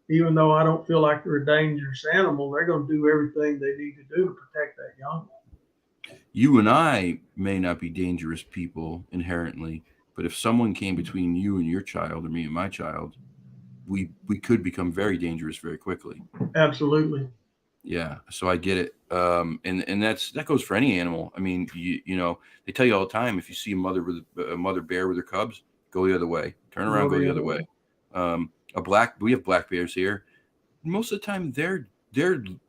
even though I don't feel like they're a dangerous animal, they're going to do everything they need to do to protect that young one. You and I may not be dangerous people inherently, but if someone came between you and your child, or me and my child, we could become very dangerous very quickly. Absolutely. Yeah, so I get it. And that goes for any animal. I mean, you know, they tell you all the time, if you see a mother bear with her cubs, go the other way. Turn around, go the other way. We have black bears here. Most of the time they're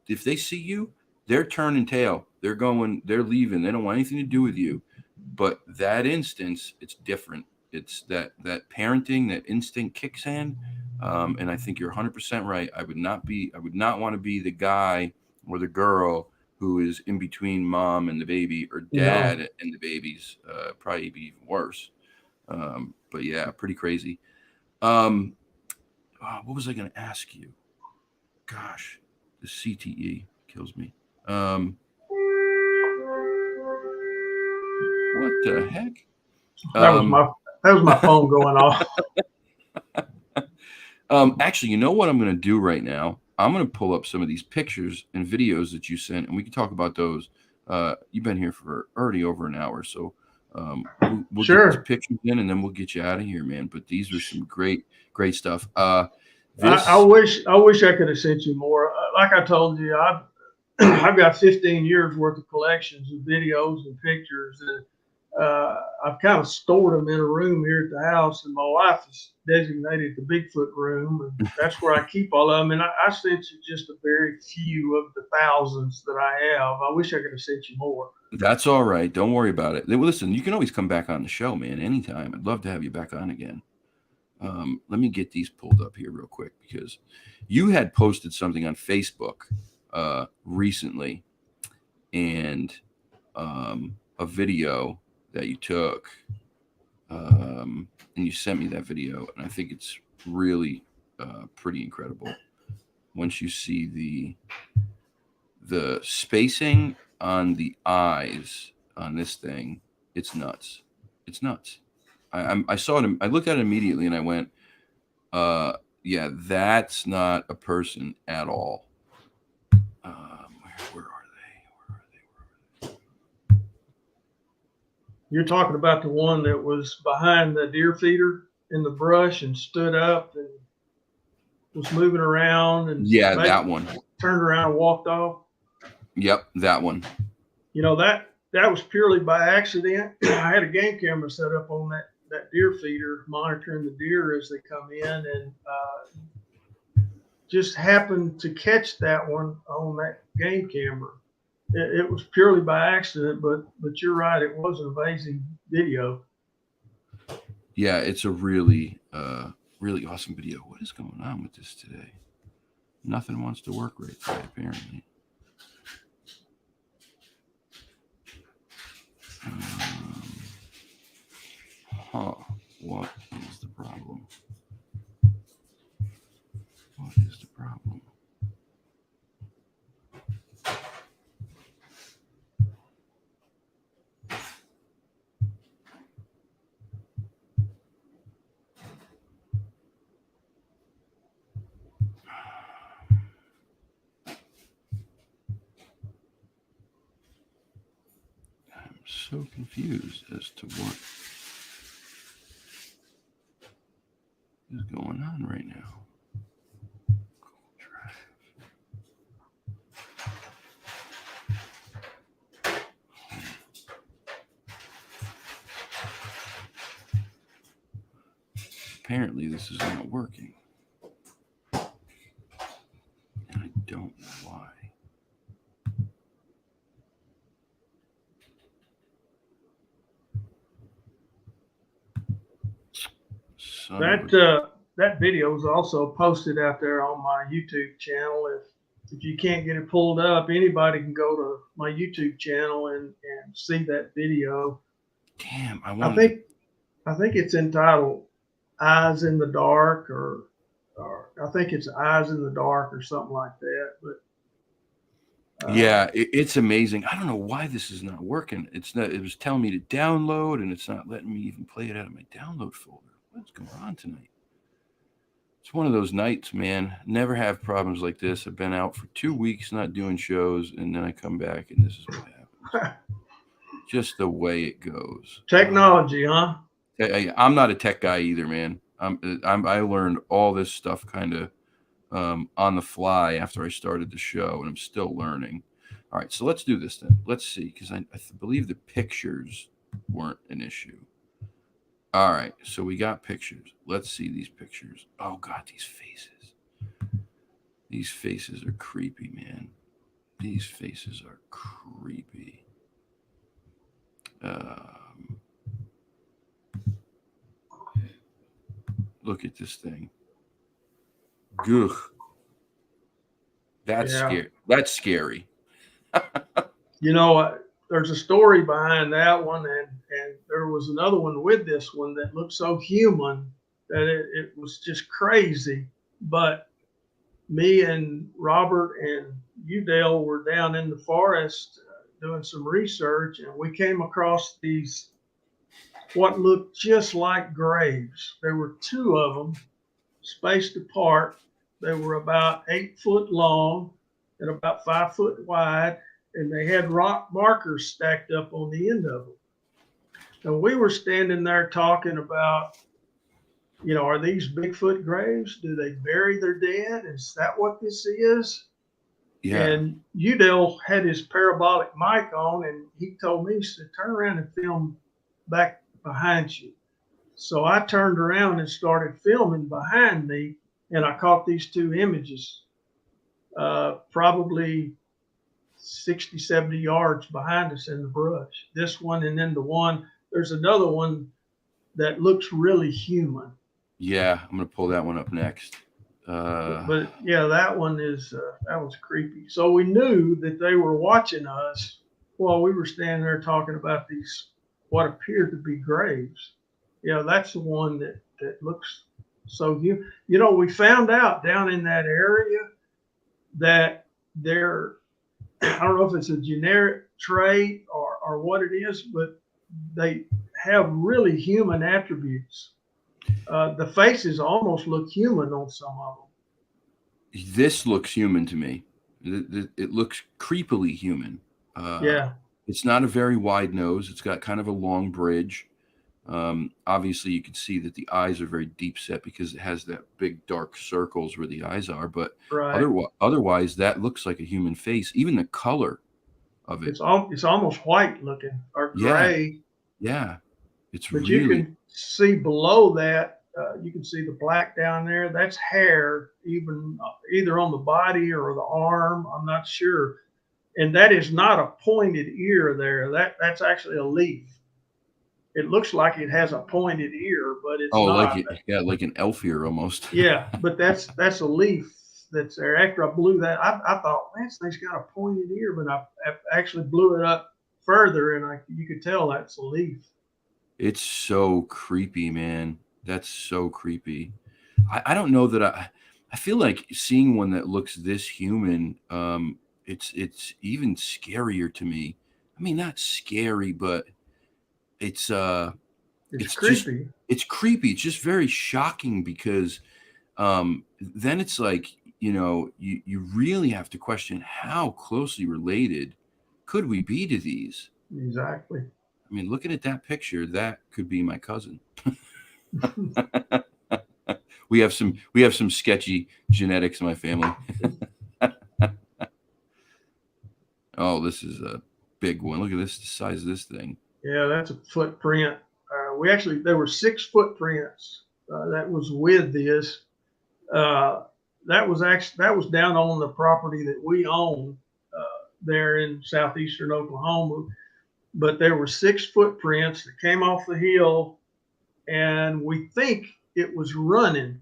if they see you, they're turning tail. They're leaving. They don't want anything to do with you. But that instance, it's different. It's that parenting, that instinct kicks in. And I think you're 100% right. I would not want to be the guy or the girl who is in between mom and the baby, or dad and the babies. Probably be even worse. But yeah, pretty crazy. What was I going to ask you? Gosh, the CTE kills me. What the heck? That was my phone going off. Actually, you know what I'm going to do right now? I'm going to pull up some of these pictures and videos that you sent, and we can talk about those. You've been here for already over an hour, so we'll Sure. get these pictures in, and then we'll get you out of here, man. But these are some great stuff. I wish I could have sent you more. Like I told you, I've got 15 years worth of collections of videos and pictures, and I've kind of stored them in a room here at the house, and my wife has designated the Bigfoot room, and that's where I keep all of them. And I sent you just a very few of the thousands that I have. I wish I could have sent you more. That's all right. Don't worry about it. Listen, you can always come back on the show, man, anytime. I'd love to have you back on again. Let me get these pulled up here real quick, because you had posted something on Facebook recently, and a video that you took, and you sent me that video, and I think it's really pretty incredible. Once you see the spacing on the eyes on this thing, it's nuts. It's nuts. I saw it. I looked at it immediately, and I went, yeah, that's not a person at all. Where are they? You're talking about the one that was behind the deer feeder in the brush and stood up and was moving around, and yeah, that one turned around and walked off. Yep, that one. You know, that was purely by accident. I had a game camera set up on that deer feeder, monitoring the deer as they come in, and just happened to catch that one on that game camera. It was purely by accident, but you're right, it was an amazing video. Yeah, it's a really really awesome video. What is going on with this today? Nothing wants to work right today, apparently. What is the problem? What is the problem? I'm so confused as to what is going on right now. Apparently this is not working, and I don't know why. That video is also posted out there on my YouTube channel. If you can't get it pulled up, anybody can go to my YouTube channel and see that video. Damn, I think it's entitled "Eyes in the Dark," or I think it's "Eyes in the Dark" or something like that. But yeah, it's amazing. I don't know why this is not working. It's not. It was telling me to download, and it's not letting me even play it out of my download folder. What's going on tonight? It's one of those nights, man. Never have problems like this. I've been out for 2 weeks not doing shows, and then I come back, and this is what happens. Just the way it goes. Technology, huh? I'm not a tech guy either, man. I learned all this stuff kind of on the fly after I started the show, and I'm still learning. All right, so let's do this then. Let's see, because I believe the pictures weren't an issue. All right, so we got pictures. Let's see these pictures. Oh, God, these faces. These faces are creepy, man. These faces are creepy. Look at this thing. Gugh. That's scary. That's scary. You know, there's a story behind that one, and there was another one with this one that looked so human that it was just crazy. But me and Robert and Udale were down in the forest doing some research, and we came across these what looked just like graves. There were two of them spaced apart. They were about 8 foot long and about 5 foot wide, and they had rock markers stacked up on the end of them. And we were standing there talking about, you know, are these Bigfoot graves? Do they bury their dead? Is that what this is? Yeah. And Udale had his parabolic mic on, and he told me, he said, turn around and film back behind you. So I turned around and started filming behind me, and I caught these two images, probably 60, 70 yards behind us in the brush. This one, and then there's another one that looks really human. Yeah, I'm going to pull that one up next. But yeah, that one that was creepy. So we knew that they were watching us while we were standing there talking about these, what appeared to be graves. You know, that's the one that looks so human. You know, we found out down in that area that I don't know if it's a generic trait or what it is, but they have really human attributes. The faces almost look human on some of them. This looks human to me. It looks creepily human. Yeah. It's not a very wide nose. It's got kind of a long bridge. Obviously, you can see that the eyes are very deep set because it has that big dark circles where the eyes are. But right. Otherwise, that looks like a human face. Even the color of it. It's almost white looking or gray. Yeah. It's but really. You can see below that. You can see the black down there. That's hair, even either on the body or the arm. I'm not sure. And that is not a pointed ear there. That's actually a leaf. It looks like it has a pointed ear, but it's not. Like an elf ear almost. Yeah, but that's a leaf that's there. After I blew that, I thought, man, this thing's got a pointed ear, but I actually blew it up further, and you could tell that's a leaf. It's so creepy, man. That's so creepy. I don't know that I feel like seeing one that looks this human, it's even scarier to me. I mean, not scary, but it's creepy. It's creepy. It's just very shocking because then it's like, you know, you really have to question how closely related could we be to these? Exactly. I mean, looking at that picture, that could be my cousin. We have some sketchy genetics in my family. Oh, this is a big one. Look at this, the size of this thing. Yeah, that's a footprint. There were 6 footprints that was with this. That was down on the property that we own there in southeastern Oklahoma. But there were 6 footprints that came off the hill, and we think it was running.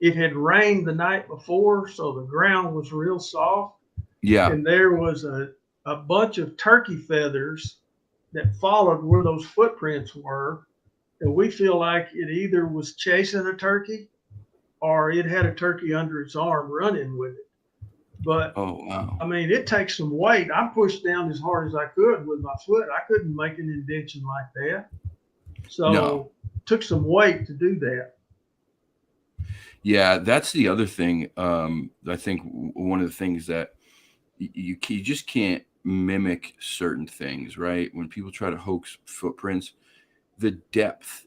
It had rained the night before, so the ground was real soft, Yeah. and there was a bunch of turkey feathers that followed where those footprints were. And we feel like it either was chasing a turkey or it had a turkey under its arm running with it. But Oh, wow. I mean, it takes some weight. I pushed down as hard as I could with my foot. I couldn't make an indentation like that. No. So it took some weight to do that. Yeah, that's the other thing. I think one of the things that you just can't mimic certain things, right? When people try to hoax footprints, the depth,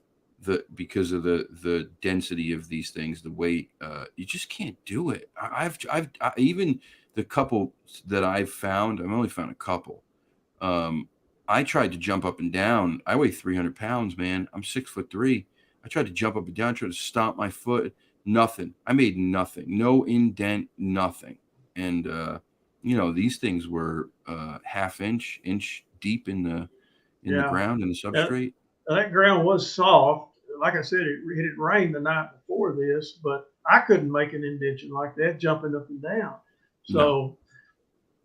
because of the density of these things, the weight, you just can't do it. Even the couple that I've found, I've only found a couple. I tried to jump up and down. I weigh 300 pounds, man. I'm 6'3". I tried to jump up and down, tried to stomp my foot. Nothing. I made nothing. No indent, nothing. And these things were half inch deep in the Yeah. ground, in the substrate. That ground was soft. Like I said, it had rained the night before this, but I couldn't make an indentation like that jumping up and down. So, No.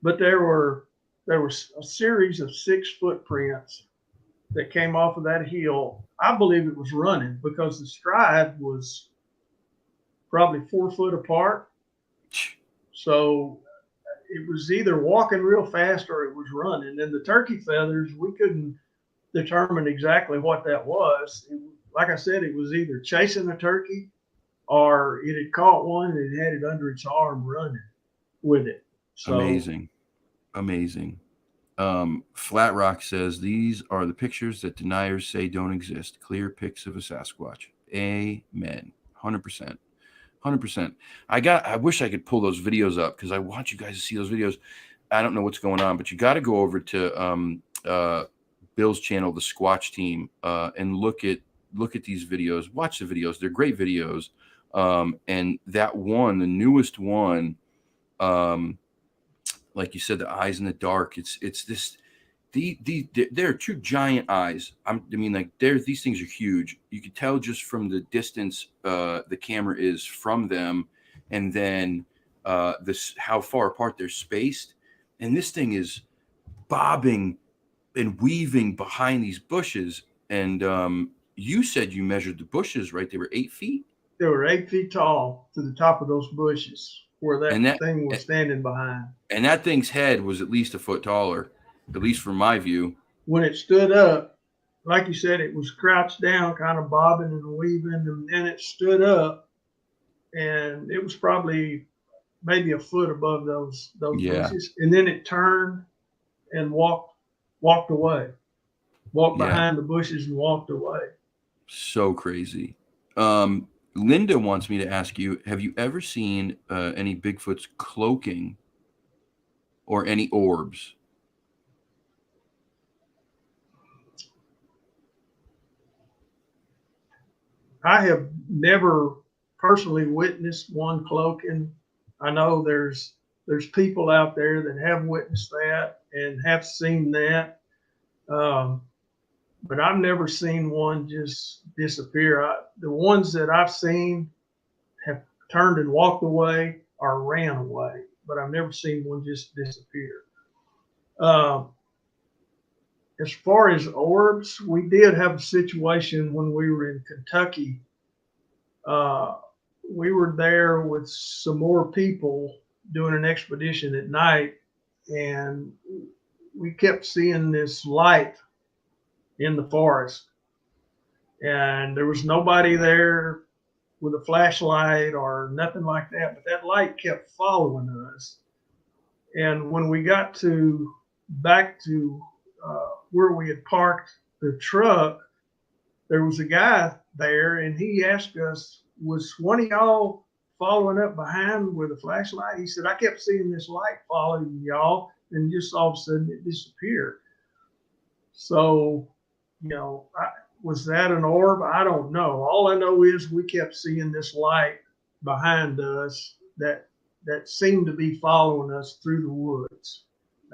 but there were a series of 6 footprints that came off of that hill. I believe it was running because the stride was probably 4 foot apart. So it was either walking real fast or it was running. And the turkey feathers, we couldn't determine exactly what that was. Like I said, it was either chasing a turkey or it had caught one and it had it under its arm running with it. So Amazing. Flat Rock says these are the pictures that deniers say don't exist. Clear pics of a Sasquatch. Amen. 100%. 100%. I wish I could pull those videos up because I want you guys to see those videos. I don't know what's going on, but you got to go over to Bill's channel, the Squatch Team, and look at these videos. Watch the videos. They're great videos. And that one, the newest one, like you said, the eyes in the dark. It's this. They're two giant eyes. These things are huge. You can tell just from the distance the camera is from them, and then how far apart they're spaced. And this thing is bobbing and weaving behind these bushes. And you said you measured the bushes, right? They were 8 feet. They were 8 feet tall to the top of those bushes where that thing was standing behind. And that thing's head was at least a foot taller, at least from my view. When it stood up, like you said, it was crouched down, kind of bobbing and weaving, and then it stood up, and it was probably maybe a foot above those bushes, and then it turned and walked away, behind the bushes and walked away. So crazy. Linda wants me to ask you: have you ever seen any Bigfoots cloaking or any orbs? I have never personally witnessed one cloaking. I know there's people out there that have witnessed that and have seen that, but I've never seen one just disappear. The ones that I've seen have turned and walked away or ran away, but I've never seen one just disappear. As far as orbs, we did have a situation when we were in Kentucky. We were there with some more people doing an expedition at night, and we kept seeing this light in the forest. And there was nobody there with a flashlight or nothing like that, but that light kept following us. And when we got back to where we had parked the truck, there was a guy there, and he asked us, was one of y'all following up behind with a flashlight? He said, I kept seeing this light following y'all, and just all of a sudden it disappeared. So, was that an orb? I don't know. All I know is we kept seeing this light behind us that seemed to be following us through the woods.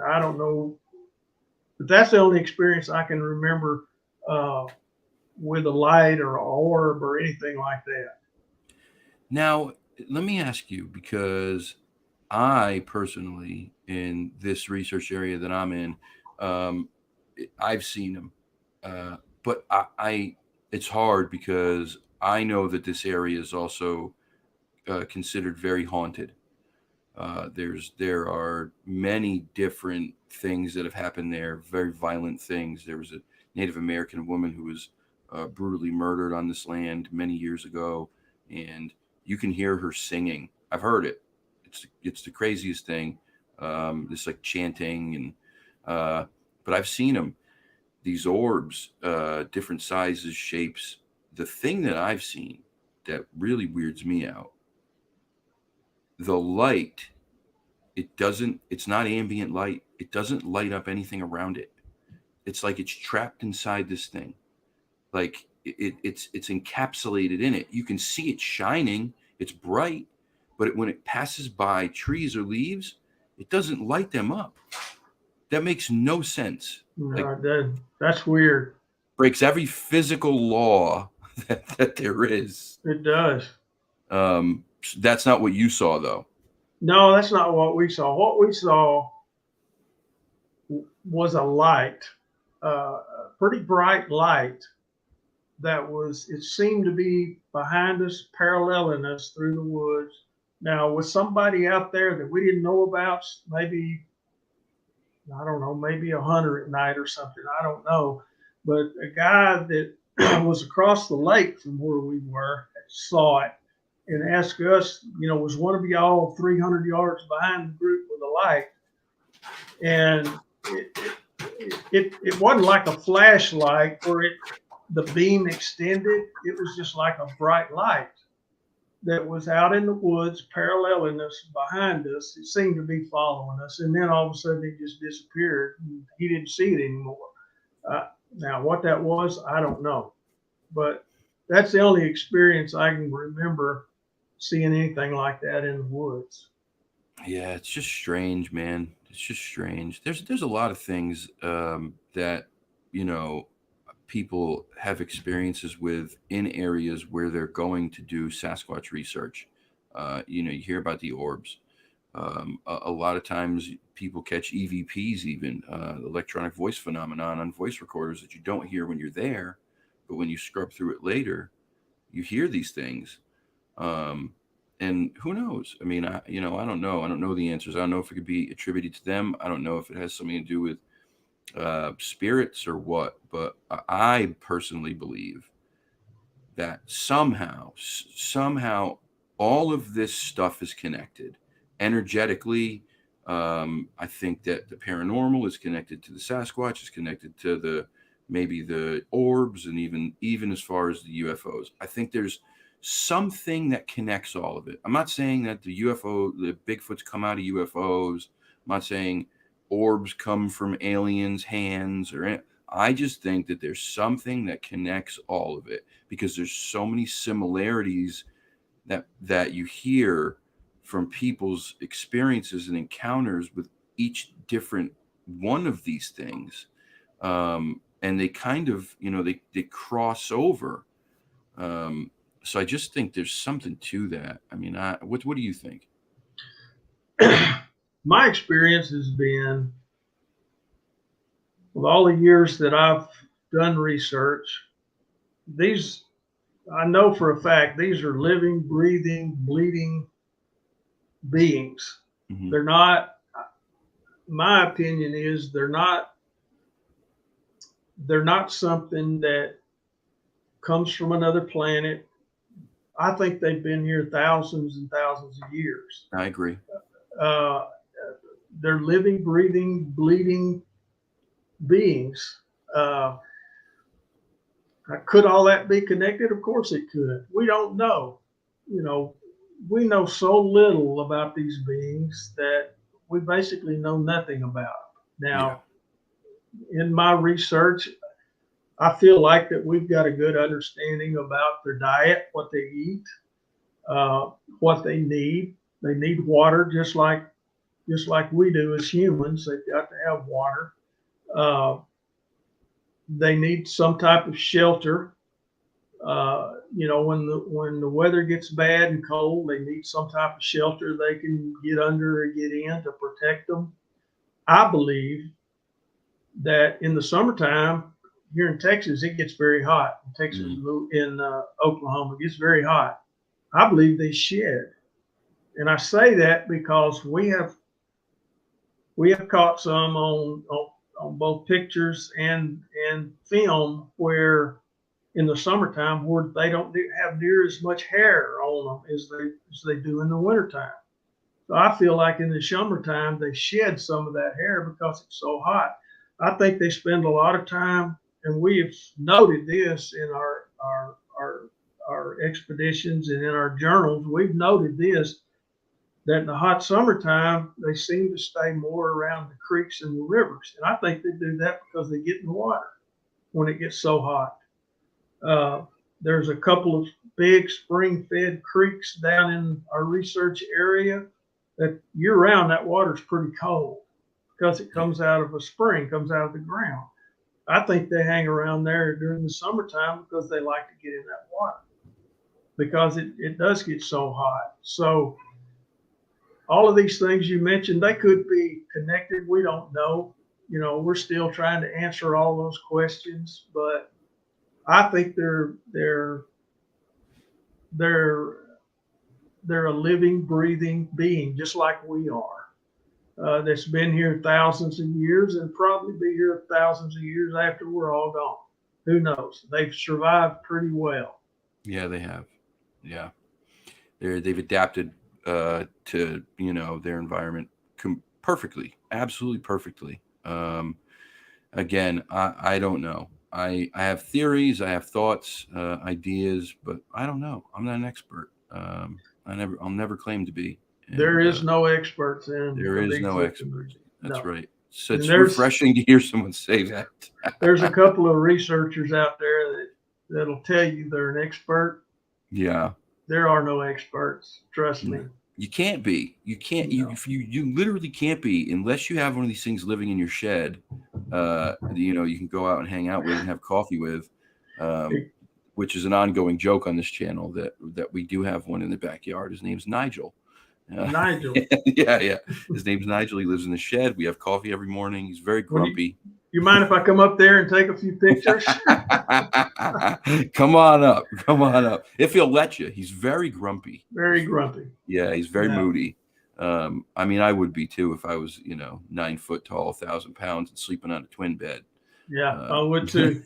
I don't know, but that's the only experience I can remember with a light or an orb or anything like that. Now, let me ask you, because I personally, in this research area that I'm in, um, I've seen them, but it's hard because I know that this area is also considered very haunted. There are many different things that have happened there, very violent things. There was a Native American woman who was brutally murdered on this land many years ago, and you can hear her singing. I've heard it. It's the craziest thing. This like chanting and but I've seen them. These orbs, different sizes, shapes. The thing that I've seen that really weirds me out, the light, it's not ambient light. It doesn't light up anything around it. It's like it's trapped inside this thing. Like it's encapsulated in it. You can see it shining. It's bright, but when it passes by trees or leaves, it doesn't light them up. That makes no sense. Like, That's weird. breaks every physical law that there is. It does. That's not what you saw, though. No, that's not what we saw. What we saw was a light, a pretty bright light that was, it seemed to be behind us, paralleling us through the woods. Now, was somebody out there that we didn't know about? Maybe, I don't know, maybe a hunter at night or something. I don't know. But a guy that was across the lake from where we were saw it and asked us, was one of y'all 300 yards behind the group with a light? And it wasn't like a flashlight where the beam extended. It was just like a bright light that was out in the woods, paralleling us behind us. It seemed to be following us, and then all of a sudden it just disappeared. He didn't see it anymore. Now, what that was, I don't know, but that's the only experience I can remember seeing anything like that in the woods. Yeah, it's just strange, man. It's just strange. There's a lot of things that people have experiences with in areas where they're going to do Sasquatch research. You hear about the orbs. A lot of times people catch EVPs, even electronic voice phenomenon, on voice recorders that you don't hear when you're there, but when you scrub through it later, you hear these things. And who knows? I mean, I don't know. I don't know the answers. I don't know if it could be attributed to them. I don't know if it has something to do with spirits or what, but I personally believe that somehow all of this stuff is connected energetically. I think that the paranormal is connected to the Sasquatch, is connected to maybe the orbs, and even as far as the UFOs. I think there's something that connects all of it. I'm not saying that the Bigfoots come out of UFOs. I'm not saying orbs come from aliens' hands I just think that there's something that connects all of it, because there's so many similarities that you hear from people's experiences and encounters with each different one of these things. And they kind of, they cross over. So I just think there's something to that. I mean, what do you think? My experience has been, with all the years that I've done research, I know for a fact, these are living, breathing, bleeding beings. Mm-hmm. They're not, my opinion is they're not something that comes from another planet. I think they've been here thousands and thousands of years. I agree. They're living, breathing, bleeding beings. Could all that be connected? Of course it could. We don't know. We know so little about these beings that we basically know nothing about. Now, in my research, I feel like that we've got a good understanding about their diet, what they eat, what they need. They need water just like we do as humans. They've got to have water. They need some type of shelter. You know, when the weather gets bad and cold, they need some type of shelter they can get under or get in to protect them. I believe that in the summertime here in Texas, it gets very hot. In Texas, in Oklahoma, it gets very hot. I believe they shed, and I say that because we have caught some on both pictures and film where in the summertime where they don't have near as much hair on them as they do in the wintertime. So I feel like in the summertime they shed some of that hair because it's so hot. I think they spend a lot of time, and we have noted this in our expeditions and in our journals. We've noted this that in the hot summertime they seem to stay more around the creeks and the rivers, and I think they do that because they get in the water when it gets so hot. Uh, there's a couple of big spring-fed creeks down in our research area that year-round that water's pretty cold because it comes out of a spring, comes out of the ground. I think they hang around there during the summertime because they like to get in that water because it does get so hot. So all of these things you mentioned, they could be connected. We don't know. You know, we're still trying to answer all those questions, but I think they're a living, breathing being, just like we are. That's been here thousands of years and probably be here thousands of years after we're all gone. Who knows? They've survived pretty well. Yeah, they have. Yeah, they've adapted to their environment perfectly, absolutely perfectly. Again, I don't know. I have theories, I have thoughts, ideas, but I don't know. I'm not an expert. I'll never claim to be. And, there is no experts in there the is no Bigfoot experts. community. That's No. right. So And it's refreshing to hear someone say that. there's a couple of researchers out there that'll tell you they're an expert. Yeah. There are no experts. Trust me. You can't be. You can't. No. You literally can't be unless you have one of these things living in your shed. You can go out and hang out with and have coffee with, which is an ongoing joke on this channel that we do have one in the backyard. His name's Nigel. Nigel. Yeah. His name's Nigel. He lives in the shed. We have coffee every morning. He's very grumpy. You mind if I come up there and take a few pictures? Come on up. If he'll let you. He's very grumpy. Very grumpy. Yeah, he's very moody. I mean, I would be too if I was, 9 foot tall, 1,000 pounds, and sleeping on a twin bed. Yeah, I would too.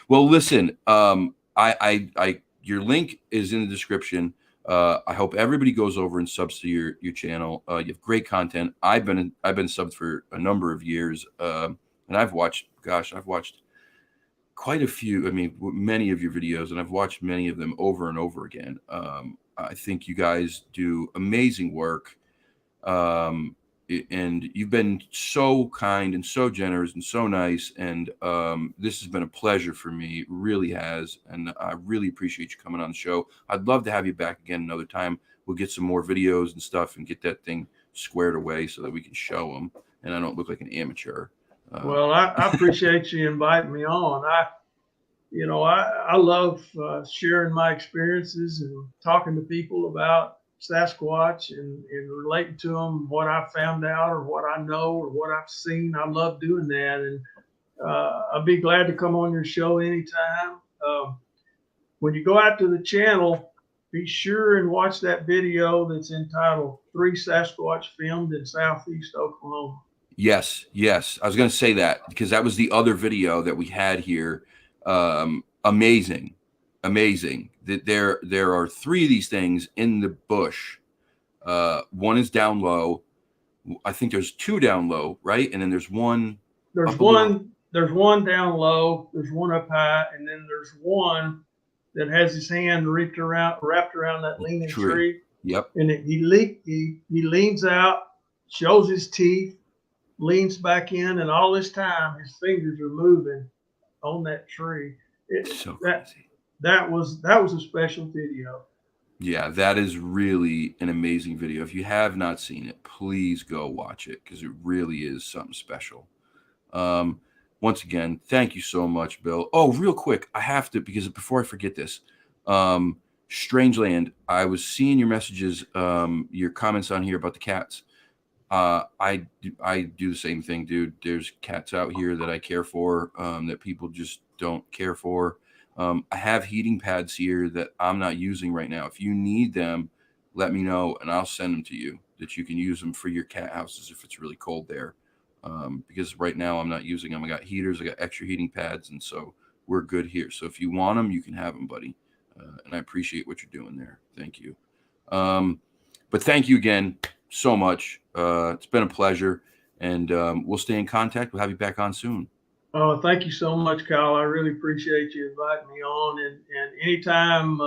Well, listen, your link is in the description. I hope everybody goes over and subs to your channel. You have great content. I've been subbed for a number of years, and I've watched quite a few. I mean, many of your videos, and I've watched many of them over and over again. I think you guys do amazing work, and you've been so kind and so generous and so nice. And this has been a pleasure for me. It really has. And I really appreciate you coming on the show. I'd love to have you back again another time. We'll get some more videos and stuff and get that thing squared away so that we can show them. And I don't look like an amateur. Well, I appreciate you inviting me on. I love sharing my experiences and talking to people about Sasquatch and relating to them what I found out or what I know or what I've seen. I love doing that, and I'll be glad to come on your show anytime. When you go out to the channel, be sure and watch that video that's entitled 3 Sasquatch Filmed in Southeast Oklahoma. Yes. I was going to say that because that was the other video that we had here. Amazing. That there are 3 of these things in the bush. One is down low. I think there's 2 down low, right? And then there's one. There's one down low. There's one up high, and then there's one that has his hand wrapped around that leaning tree. Yep. And he leans out, shows his teeth, leans back in, and all this time his fingers are moving on that tree. So crazy. That was a special video. Yeah, that is really an amazing video. If you have not seen it, please go watch it because it really is something special. once again, thank you so much, Bill. Oh, real quick, I have to, because before I forget this, Strangeland, I was seeing your messages, your comments on here about the cats. I do the same thing, dude. There's cats out here that I care for, that people just don't care for. I have heating pads here that I'm not using right now. If you need them, let me know and I'll send them to you, that you can use them for your cat houses if it's really cold there. Because right now I'm not using them. I got heaters, I got extra heating pads, and so we're good here. So if you want them, you can have them, buddy. And I appreciate what you're doing there. Thank you. But thank you again so much. It's been a pleasure, and we'll stay in contact. We'll have you back on soon. Oh, thank you so much, Kyle. I really appreciate you inviting me on. And anytime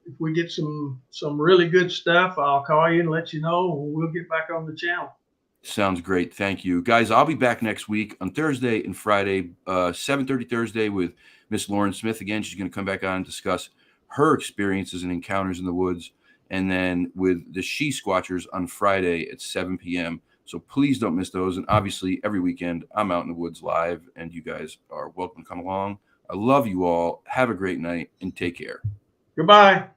if we get some really good stuff, I'll call you and let you know. We'll get back on the channel. Sounds great. Thank you, guys. I'll be back next week on Thursday and Friday, 7:30 Thursday with Miss Lauren Smith again. She's going to come back on and discuss her experiences and encounters in the woods, and then with the She Squatchers on Friday at 7 p.m. So please don't miss those. And obviously, every weekend I'm out in the woods live, and you guys are welcome to come along. I love you all. Have a great night and take care. Goodbye.